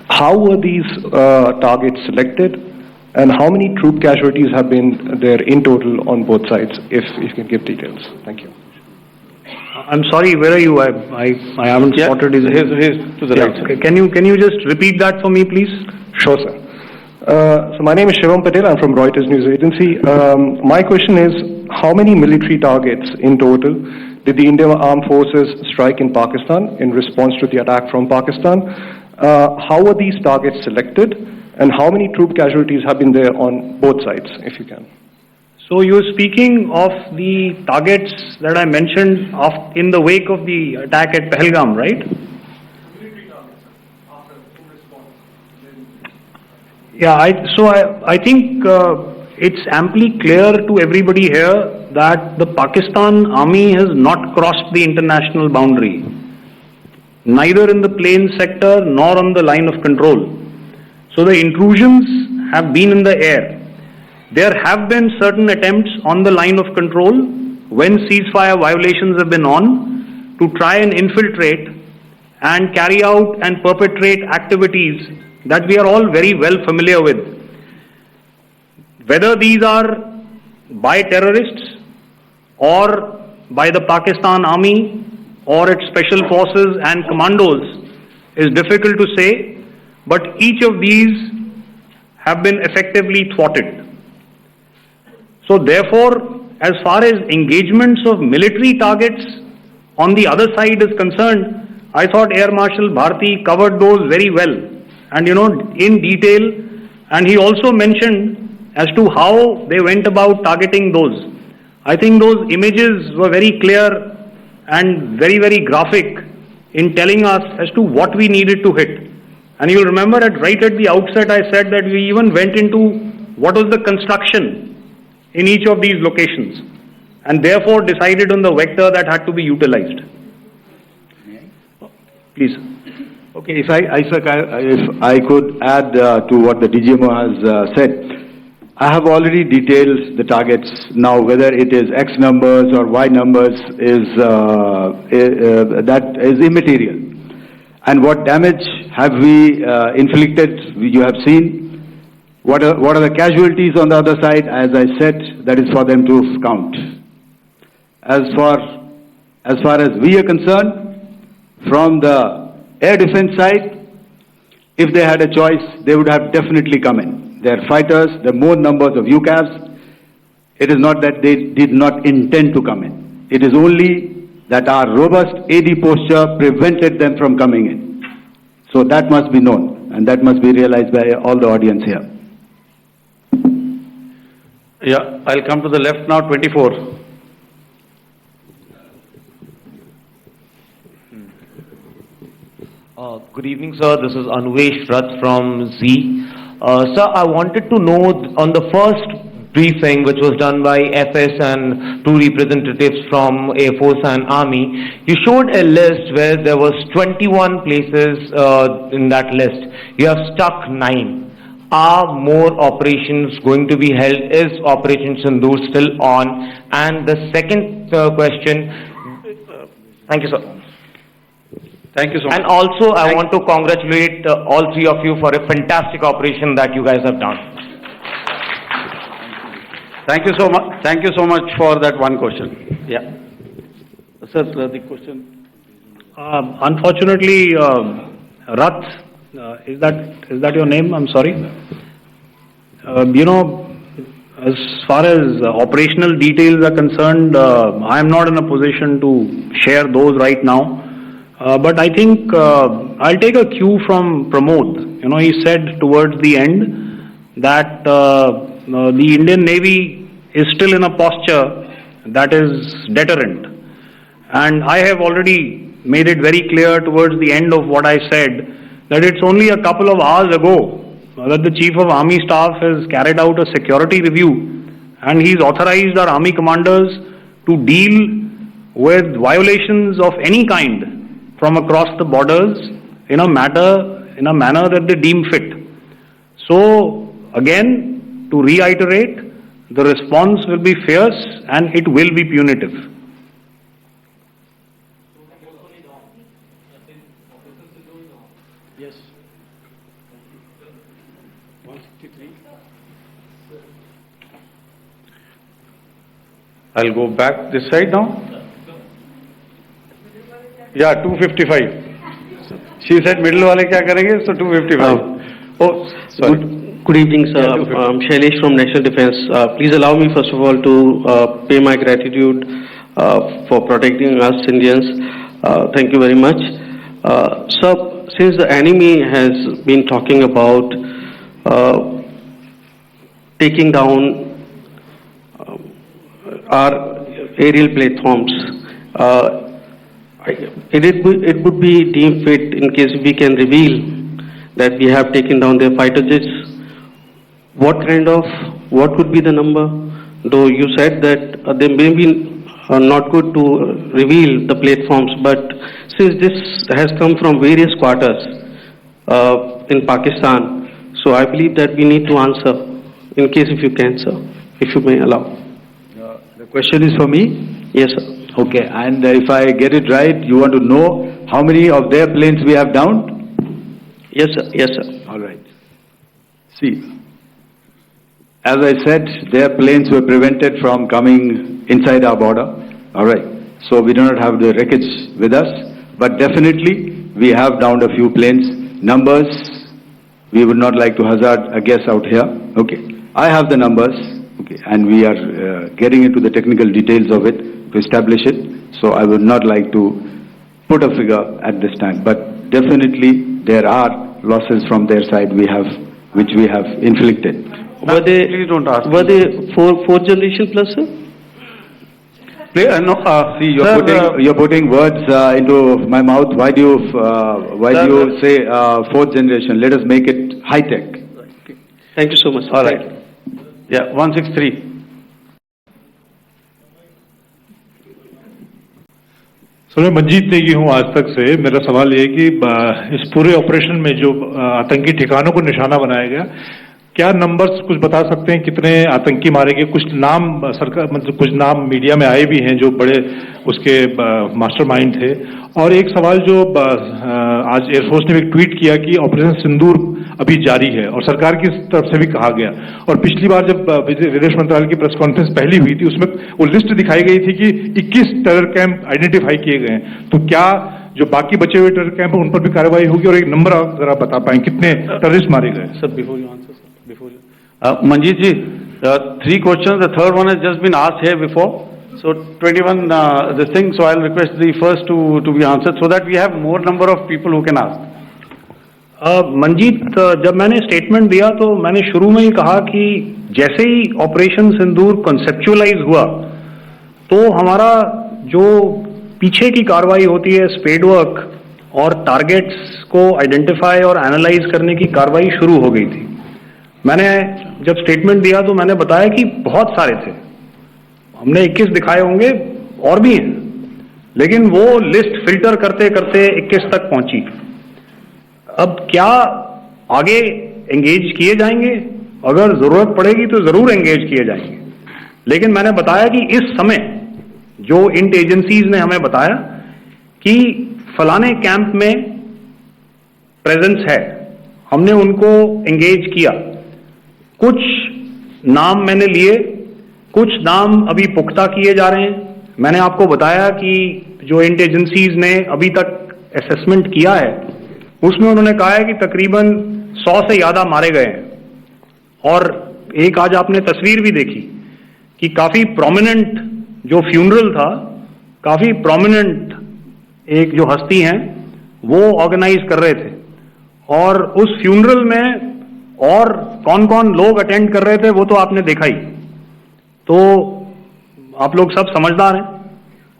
How were these targets selected? And how many troop casualties have been there in total on both sides, if you can give details? Thank you. I'm sorry, where are you? I haven't spotted his... He's to the right. Okay. Can you just repeat that for me, please? Sure, sir. So my name is Shivam Patel. I'm from Reuters News Agency. My question is, how many military targets in total did the Indian Armed Forces strike in Pakistan in response to the attack from Pakistan? How were these targets selected? And how many troop casualties have been there on both sides, if you can? So you're speaking of the targets that I mentioned in the wake of the attack at Pahalgam, right? Yeah, I think it's amply clear to everybody here that the Pakistan army has not crossed the international boundary, neither in the plain sector nor on the line of control. So the intrusions have been in the air. There have been certain attempts on the line of control when ceasefire violations have been on to try and infiltrate and carry out and perpetrate activities that we are all very well familiar with. Whether these are by terrorists or by the Pakistan army or its special forces and commandos is difficult to say, but each of these have been effectively thwarted. So therefore, as far as engagements of military targets on the other side is concerned, I thought Air Marshal Bharti covered those very well and in detail, and he also mentioned as to how they went about targeting those. I think those images were very clear and very, very graphic in telling us as to what we needed to hit. And you'll remember right at the outset I said that we even went into what was the construction in each of these locations and therefore decided on the vector that had to be utilized. Please. Okay, if I could add to what the DGMO has said, I have already detailed the targets. Now, whether it is X numbers or Y numbers is that is immaterial. And what damage have we inflicted? You have seen. What are the casualties on the other side? As I said, that is for them to count. As far as we are concerned, from the air defense side, if they had a choice, they would have definitely come in. They are fighters, there are more numbers of UCAVs. It is not that they did not intend to come in. It is only that our robust AD posture prevented them from coming in. So that must be known, and that must be realized by all the audience here. Yeah, I'll come to the left now, 24. Good evening, sir. This is Anvesh Rath from Z. Sir, I wanted to know on the first briefing, which was done by FS and two representatives from Air Force and Army, you showed a list where there was 21 places in that list. You have stuck 9. Are more operations going to be held? Is Operation Sindoor still on? And the second question, thank you, sir. Thank you so much. And also, I want to congratulate all three of you for a fantastic operation that you guys have done. Thank you so much. Thank you so much for that one question. Yeah. Sir, the question. Unfortunately, Rath, is that your name? I'm sorry. As far as operational details are concerned, I am not in a position to share those right now. But I think I'll take a cue from Pramod. He said towards the end that the Indian Navy is still in a posture that is deterrent. And I have already made it very clear towards the end of what I said that it's only a couple of hours ago that the Chief of Army Staff has carried out a security review, and he's authorized our Army commanders to deal with violations of any kind from across the borders in a manner that they deem fit. So again, to reiterate, the response will be fierce and it will be punitive. Yes. 163. I'll go back this side now. Yeah, 255. She said middle wale kya karenge, so 255. Oh, sorry. Good evening, sir. I'm Shailesh from National Defense. Please allow me, first of all, to pay my gratitude for protecting us Indians. Thank you very much. Sir, since the enemy has been talking about taking down our aerial platforms, it would be deemed fit in case we can reveal that we have taken down their fighter jets. What would be the number? Though you said that they may be not good to reveal the platforms, but since this has come from various quarters in Pakistan, so I believe that we need to answer, in case if you can, sir, if you may allow. The question is for me? Yes, sir. Okay, and if I get it right, you want to know how many of their planes we have downed? Yes, sir. Yes, sir. All right. See, as I said, their planes were prevented from coming inside our border. All right. So we do not have the wreckage with us, but definitely we have downed a few planes. Numbers, we would not like to hazard a guess out here. Okay. I have the numbers. Okay, and we are getting into the technical details of it to establish it. So I would not like to put a figure at this time, but definitely there are losses from their side which we have inflicted. Please don't ask. Were they fourth generation plus, sir? See, you're putting words into my mouth. Why do you say fourth generation? Let us make it high tech. Thank you so much. All right. Yeah, 163. Sir मैं मंजीत नेगी हूँ आज तक से। मेरा सवाल ये है कि इस पूरे ऑपरेशन में जो आतंकी ठिकानों को निशाना बनाया गया, क्या नंबर्स कुछ बता सकते हैं कितने आतंकी मारे गए? कुछ नाम सरकार मतलब कुछ नाम मीडिया में आए भी हैं जो बड़े उसके मास्टरमाइंड थे। और एक सवाल जो आज एयरफोर्स ने एक ट्वीट किया कि ऑपरेशन सिंदूर अभी जारी है और सरकार की तरफ से भी कहा गया। और पिछली बार जब विदेश मंत्रालय की प्रेस कॉन्फ्रेंस पहली हुई थी उसमें वो लिस्ट दिखाई गई थी कि 21 टेरर कैंप आइडेंटिफाई किए गए हैं। तो क्या जो बाकी बचे हुए टेरर कैंप उन पर भी कार्रवाई होगी? और एक नंबर अगर आप बता पाएं कितने टेररिस्ट मारे गए? Sir, before you answer, sir, before you. Manjeet ji, 3 questions. The third one has just been asked here before. So 21 this thing. So I'll request the first to be answered so that we have more number of people who can ask. Manjeet, जब मैंने statement दिया तो मैंने शुरू में ही कहा कि जैसे ही ऑपरेशन सिंदूर कॉन्सेप्चुअलाइज हुआ तो हमारा जो पीछे की कार्रवाई होती है स्पेड वर्क और टारगेट्स को आइडेंटिफाई और एनालाइज करने की कार्रवाई शुरू हो गई थी। मैंने जब स्टेटमेंट दिया तो मैंने बताया कि बहुत सारे थे, हमने 21 दिखाए होंगे और भी हैं, लेकिन वो लिस्ट फिल्टर करते करते 21 तक पहुंची। अब क्या आगे एंगेज किए जाएंगे? अगर जरूरत पड़ेगी तो जरूर एंगेज किए जाएंगे, लेकिन मैंने बताया कि इस समय जो इंट एजेंसीज ने हमें बताया कि फलाने कैंप में प्रेजेंस है, हमने उनको एंगेज किया। कुछ नाम मैंने लिए, कुछ नाम अभी पुख्ता किए जा रहे हैं। मैंने आपको बताया कि जो इंट एजेंसीज ने अभी तक असेसमेंट किया है उसमें उन्होंने कहा है कि तकरीबन 100 से ज्यादा मारे गए हैं। और एक आज आपने तस्वीर भी देखी कि काफी प्रोमिनेंट जो फ्यूनरल था, काफी प्रोमिनेंट एक जो हस्ती हैं वो ऑर्गेनाइज कर रहे थे, और उस फ्यूनरल में और कौन कौन लोग अटेंड कर रहे थे वो तो आपने देखा ही। तो आप लोग सब समझदार हैं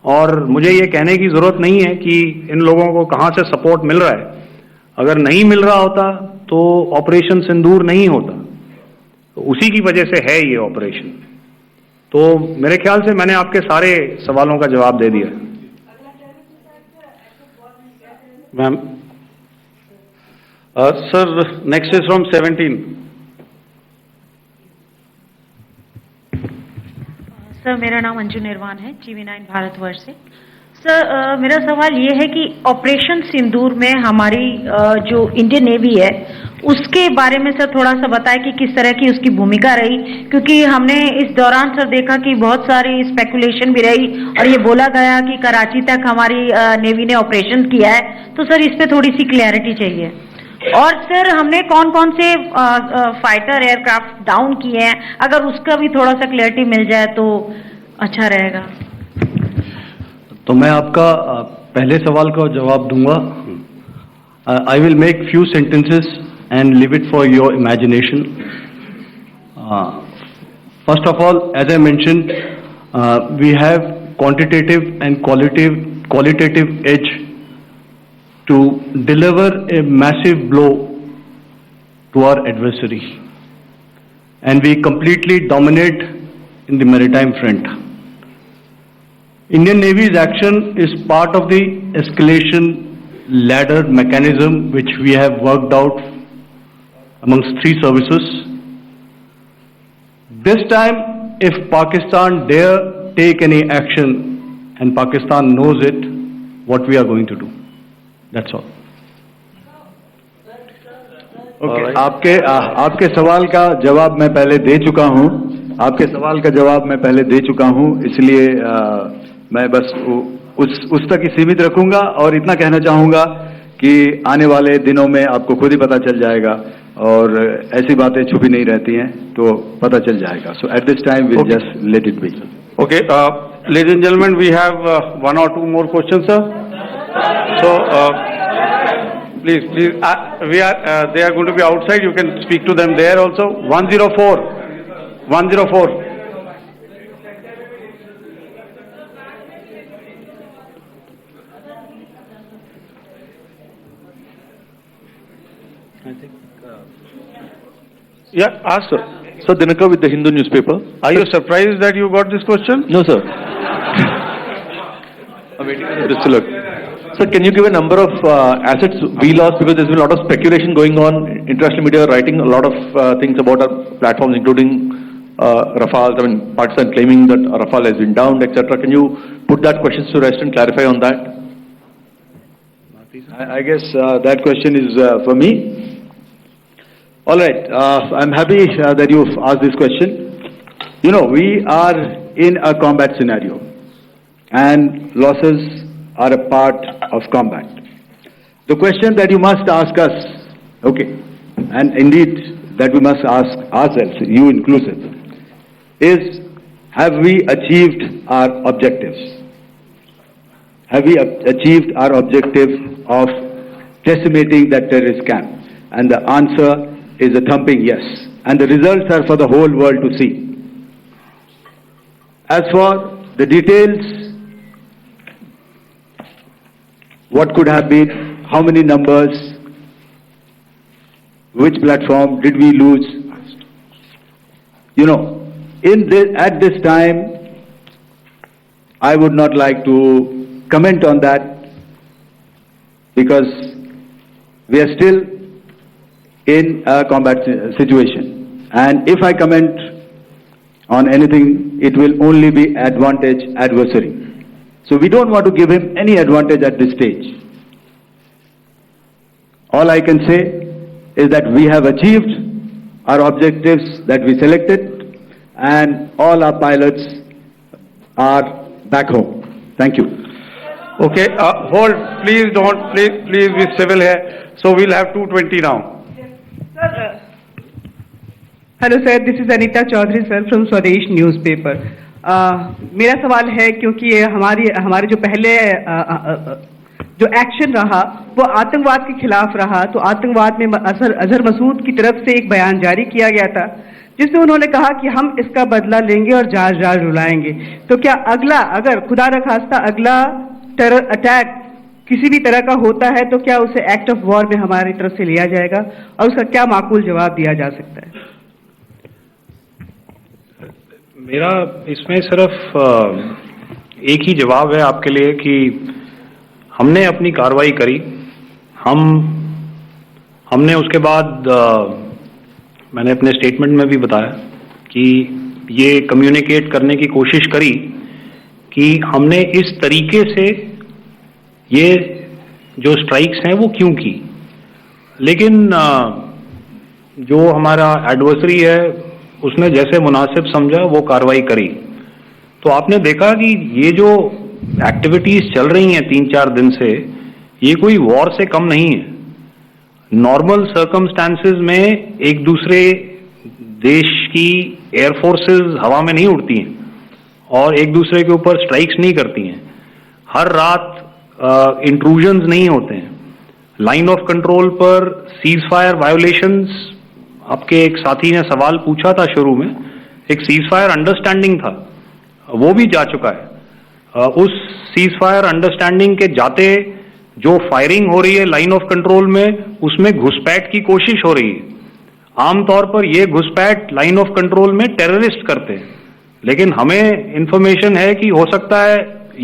और मुझे ये कहने की जरूरत नहीं है कि इन लोगों को कहां से सपोर्ट मिल रहा है। अगर नहीं मिल रहा होता तो ऑपरेशन सिंदूर नहीं होता, तो उसी की वजह से है ये ऑपरेशन। तो मेरे ख्याल से मैंने आपके सारे सवालों का जवाब दे दिया। Ma'am, sir next is from 17। Sir मेरा नाम अंजू निर्वाण है, TV9 भारतवर्ष से। सर मेरा सवाल ये है कि ऑपरेशन सिंदूर में हमारी जो इंडियन नेवी है उसके बारे में सर थोड़ा सा बताएं कि किस तरह की उसकी भूमिका रही, क्योंकि हमने इस दौरान सर देखा कि बहुत सारी स्पेकुलेशन भी रही और ये बोला गया कि कराची तक हमारी नेवी ने ऑपरेशन किया है। तो सर इस पे थोड़ी सी क्लैरिटी चाहिए। और सर हमने कौन कौन से फाइटर एयरक्राफ्ट डाउन किए हैं, अगर उसका भी थोड़ा सा क्लैरिटी मिल जाए तो अच्छा रहेगा। तो मैं आपका पहले सवाल का जवाब दूंगा। I will make few sentences and leave it for your imagination. First of all, as I mentioned, we have quantitative and qualitative edge to deliver a massive blow to our adversary, and we completely dominate in the maritime front. Indian Navy's action is part of the escalation ladder mechanism which we have worked out amongst 3 services. This time, if Pakistan dare take any action, and Pakistan knows it, what we are going to do. That's all. Okay. आपके सवाल का जवाब मैं पहले दे चुका हूं। आपके सवाल का जवाब मैं पहले दे चुका हूं, इसलिए मैं बस उस तक ही सीमित रखूंगा और इतना कहना चाहूंगा कि आने वाले दिनों में आपको खुद ही पता चल जाएगा और ऐसी बातें छुपी नहीं रहती हैं, तो पता चल जाएगा। So at this time we'll just let it be. Okay, ladies and gentlemen, we have 1 or 2 more questions, sir. So, please, they are going to be outside. You can speak to them there also. 104. I think. Yeah, ask, sir. So, Dinakar with the Hindu newspaper. Are you surprised that you got this question? No, sir. Sir, can you give a number of assets we lost, because there's been a lot of speculation going on, international media writing a lot of things about our platforms, including Rafale. I mean, Pakistan claiming that Rafale has been downed, etc. Can you put that question to rest and clarify on that? I guess that question is for me. All right, I'm happy that you've asked this question. You know, we are in a combat scenario, and losses are a part of combat. The question that you must ask us, okay, and indeed that we must ask ourselves, you inclusive, is, have we achieved our objectives? Have we achieved our objective of decimating that terrorist camp? And the answer is a thumping yes. And the results are for the whole world to see. As for the details, what could have been, how many numbers, which platform did we lose? You know, at this time, I would not like to comment on that, because we are still in a combat situation. And if I comment on anything, it will only be advantage adversary. So we don't want to give him any advantage at this stage. All I can say is that we have achieved our objectives that we selected, and all our pilots are back home. Thank you. Okay, hold, please don't, please be civil here. So we'll have 220 now. Hello sir, this is Anita Chaudhary sir from Swadesh newspaper. मेरा सवाल है, क्योंकि ये हमारे जो पहले जो action रहा वो आतंकवाद के खिलाफ रहा, तो आतंकवाद में अजहर मसूद की तरफ से एक बयान जारी किया गया था जिसमें उन्होंने कहा कि हम इसका बदला लेंगे और जाज जाज रुलाएंगे। तो क्या अगला, अगर खुदा न खास्ता अगला टेरर अटैक किसी भी तरह का होता है, तो क्या उसे एक्ट ऑफ वॉर में हमारी तरफ से लिया जाएगा और उसका क्या माकूल जवाब दिया जा सकता है? मेरा इसमें सिर्फ एक ही जवाब है आपके लिए कि हमने अपनी कार्रवाई करी। हमने उसके बाद मैंने अपने स्टेटमेंट में भी बताया कि ये कम्युनिकेट करने की कोशिश करी कि हमने इस तरीके से ये जो स्ट्राइक्स हैं वो क्यों की। लेकिन जो हमारा एडवर्सरी है उसने जैसे मुनासिब समझा वो कार्रवाई करी। तो आपने देखा कि ये जो एक्टिविटीज चल रही हैं 3-4 दिन से, ये कोई वॉर से कम नहीं है। नॉर्मल सर्कमस्टांसेस में एक दूसरे देश की एयरफोर्सेस हवा में नहीं उड़ती हैं और एक दूसरे के ऊपर स्ट्राइक्स नहीं करती हैं। हर रात इंट्रूजन्स नहीं होते हैं। लाइन ऑफ कंट्रोल पर सीज फायर वायोलेशंस, आपके एक साथी ने सवाल पूछा था शुरू में, एक सीज फायर अंडरस्टैंडिंग था, वो भी जा चुका है। उस सीज फायर अंडरस्टैंडिंग के जाते जो फायरिंग हो रही है लाइन ऑफ कंट्रोल में, उसमें घुसपैठ की कोशिश हो रही है। आमतौर पर ये घुसपैठ लाइन ऑफ कंट्रोल में टेररिस्ट करते हैं, लेकिन हमें इंफॉर्मेशन है कि हो सकता है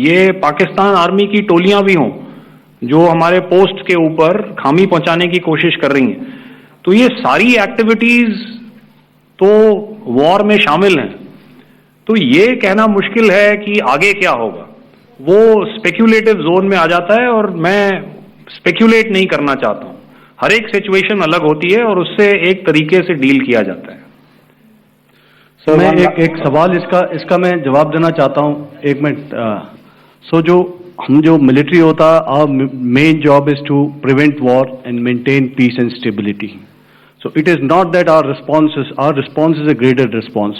ये पाकिस्तान आर्मी की टोलियां भी हों जो हमारे पोस्ट के ऊपर खामी पहुंचाने की कोशिश कर रही हैं। तो ये सारी एक्टिविटीज तो वॉर में शामिल हैं। तो ये कहना मुश्किल है कि आगे क्या होगा, वो स्पेक्यूलेटिव जोन में आ जाता है और मैं स्पेक्यूलेट नहीं करना चाहता हूं। हर एक सिचुएशन अलग होती है और उससे एक तरीके से डील किया जाता है। सर मैं एक सवाल इसका मैं जवाब देना चाहता हूं, एक मिनट। जो मिलिट्री होता है, our main job is to prevent war and maintain peace and stability. So it is not that our response is a graded response.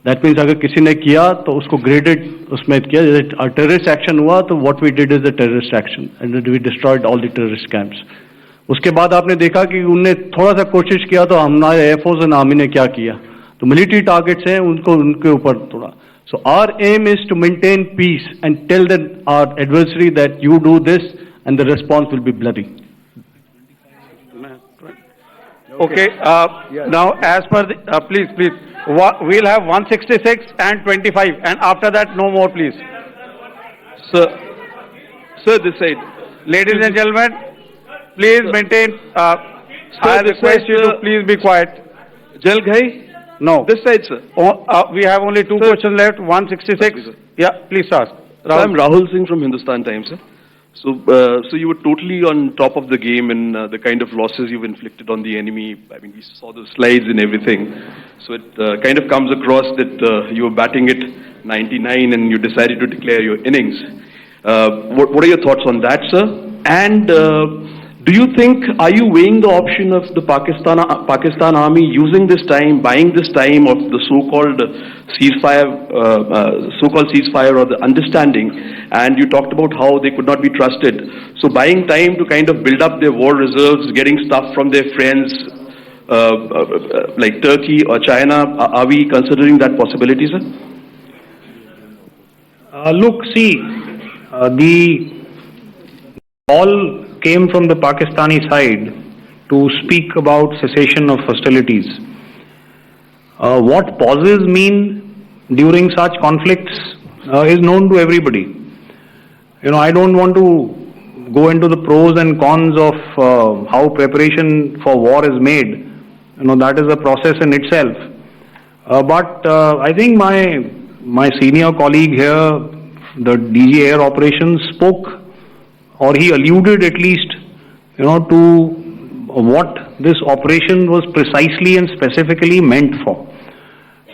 That means अगर किसी ने किया तो उसको graded उसमें किया, जैसे terrorist action हुआ तो what we did is the terrorist action and we destroyed all the terrorist camps. उसके बाद आपने देखा कि उनने थोड़ा सा कोशिश किया तो हमारे एयरफोर्स एंड आर्मी ने क्या किया, तो मिलिट्री टारगेट्स हैं उनके ऊपर थोड़ा। So our aim is to maintain peace and tell our adversary that you do this and the response will be bloody. Okay, now as per the, please, we'll have 166 and 25, and after that no more, please. Sir, Sir, this side. Ladies and gentlemen, please maintain, I this request side, you to please be quiet. Jal Ghai? No. This side, sir. We have only two questions left, 166. Yeah, please ask. So I'm Rahul Singh from Hindustan Times, sir. So you were totally on top of the game in the kind of losses you've inflicted on the enemy. I mean, we saw the slides and everything. So it kind of comes across that you were batting it 99 and you decided to declare your innings. What are your thoughts on that, sir? And do you think, are you weighing the option of the Pakistan army using this time, buying this time of the so-called ceasefire or the understanding? And you talked about how they could not be trusted. So buying time to kind of build up their war reserves, getting stuff from their friends like Turkey or China, are we considering that possibility, sir? Look, see, the call came from the Pakistani side to speak about cessation of hostilities. What pauses mean during such conflicts is known to everybody. You know, I don't want to go into the pros and cons of how preparation for war is made. You know, that is a process in itself. But I think my senior colleague here, the DG Air Operations, spoke, or he alluded at least, you know, to what this operation was precisely and specifically meant for.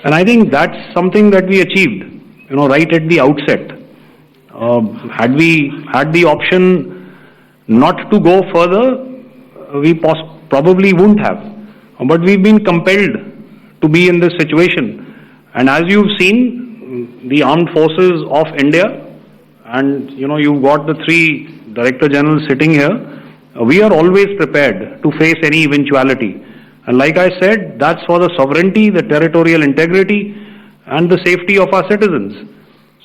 And I think that's something that we achieved, you know, right at the outset. Had we had the option not to go further, we probably wouldn't have. But we've been compelled to be in this situation. And as you've seen, the armed forces of India, and you know, you've got the three Director Generals sitting here, we are always prepared to face any eventuality. And like I said, that's for the sovereignty, the territorial integrity, and the safety of our citizens.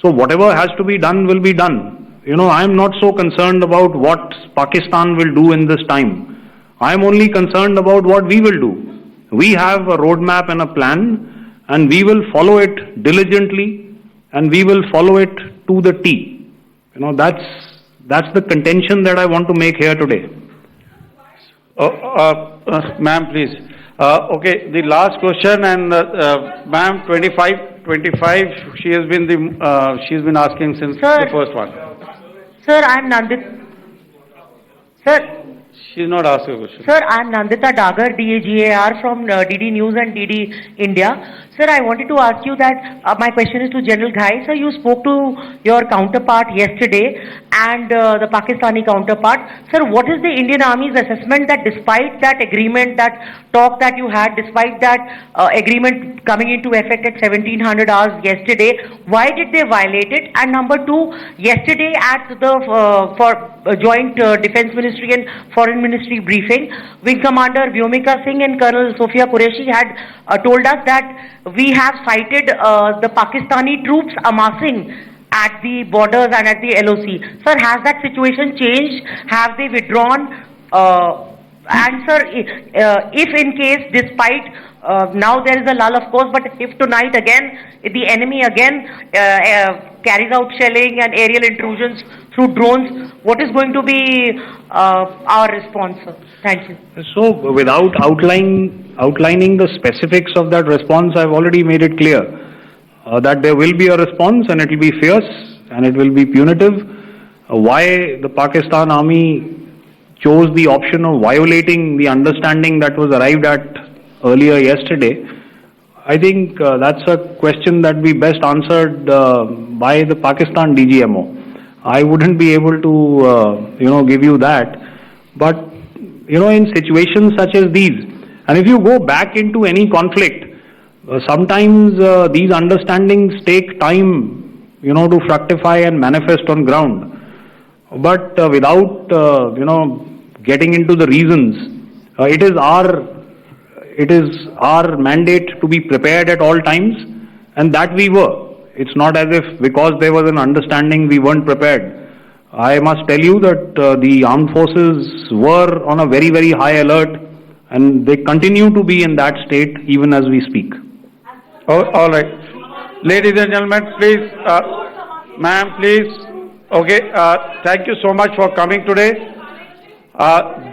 So whatever has to be done will be done. You know, I'm not so concerned about what Pakistan will do in this time. I'm only concerned about what we will do. We have a roadmap and a plan, and we will follow it diligently, and we will follow it to the T. You know, that's the contention that I want to make here today. Ma'am, please. Okay, the last question, and ma'am, 25. She's been asking since the first one. Sir, I'm Nandita. Sir. She's not asking a question. Sir, I'm Nandita Dagar, DAGAR from DD News and DD India. Sir, I wanted to ask you that my question is to General Ghai. Sir, you spoke to your counterpart yesterday and the Pakistani counterpart. Sir, what is the Indian Army's assessment that despite that agreement, that talk that you had, despite that agreement coming into effect at 1700 hours yesterday, why did they violate it? And number two, yesterday at the Joint Defense Ministry and Foreign Ministry briefing, Wing Commander Vyomika Singh and Colonel Sophia Qureshi had told us that we have cited the Pakistani troops amassing at the borders and at the LOC. Sir, has that situation changed? Have they withdrawn? And sir, if in case, despite now there is a lull, of course, but if tonight again, the enemy again carries out shelling and aerial intrusions through drones, what is going to be our response, sir? Thank you. So, without outlining the specifics of that response, I've already made it clear that there will be a response and it will be fierce and it will be punitive. Why the Pakistan Army chose the option of violating the understanding that was arrived at earlier yesterday, I think that's a question that we best answered by the Pakistan DGMO. I wouldn't be able to, give you that. But, in situations such as these, and if you go back into any conflict, sometimes these understandings take time, to fructify and manifest on ground. But without, getting into the reasons, it is our mandate to be prepared at all times, and that we were. It's not as if because there was an understanding we weren't prepared. I must tell you that the armed forces were on a very, very high alert, and they continue to be in that state even as we speak. Oh, all right. Ladies and gentlemen, please, ma'am, please, Okay, thank you so much for coming today.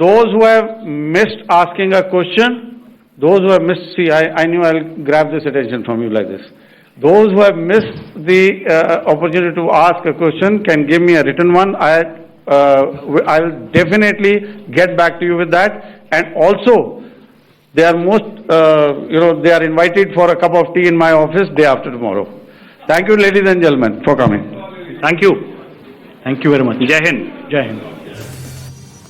Those who have missed asking a question, those who have missed, see, I knew I'll grab this attention from you like this. Those who have missed the opportunity to ask a question can give me a written one. I'll definitely get back to you with that. And also, they are they are invited for a cup of tea in my office day after tomorrow. Thank you, ladies and gentlemen, for coming. Thank you. Thank you very much. Jai Hind. Jai Hind.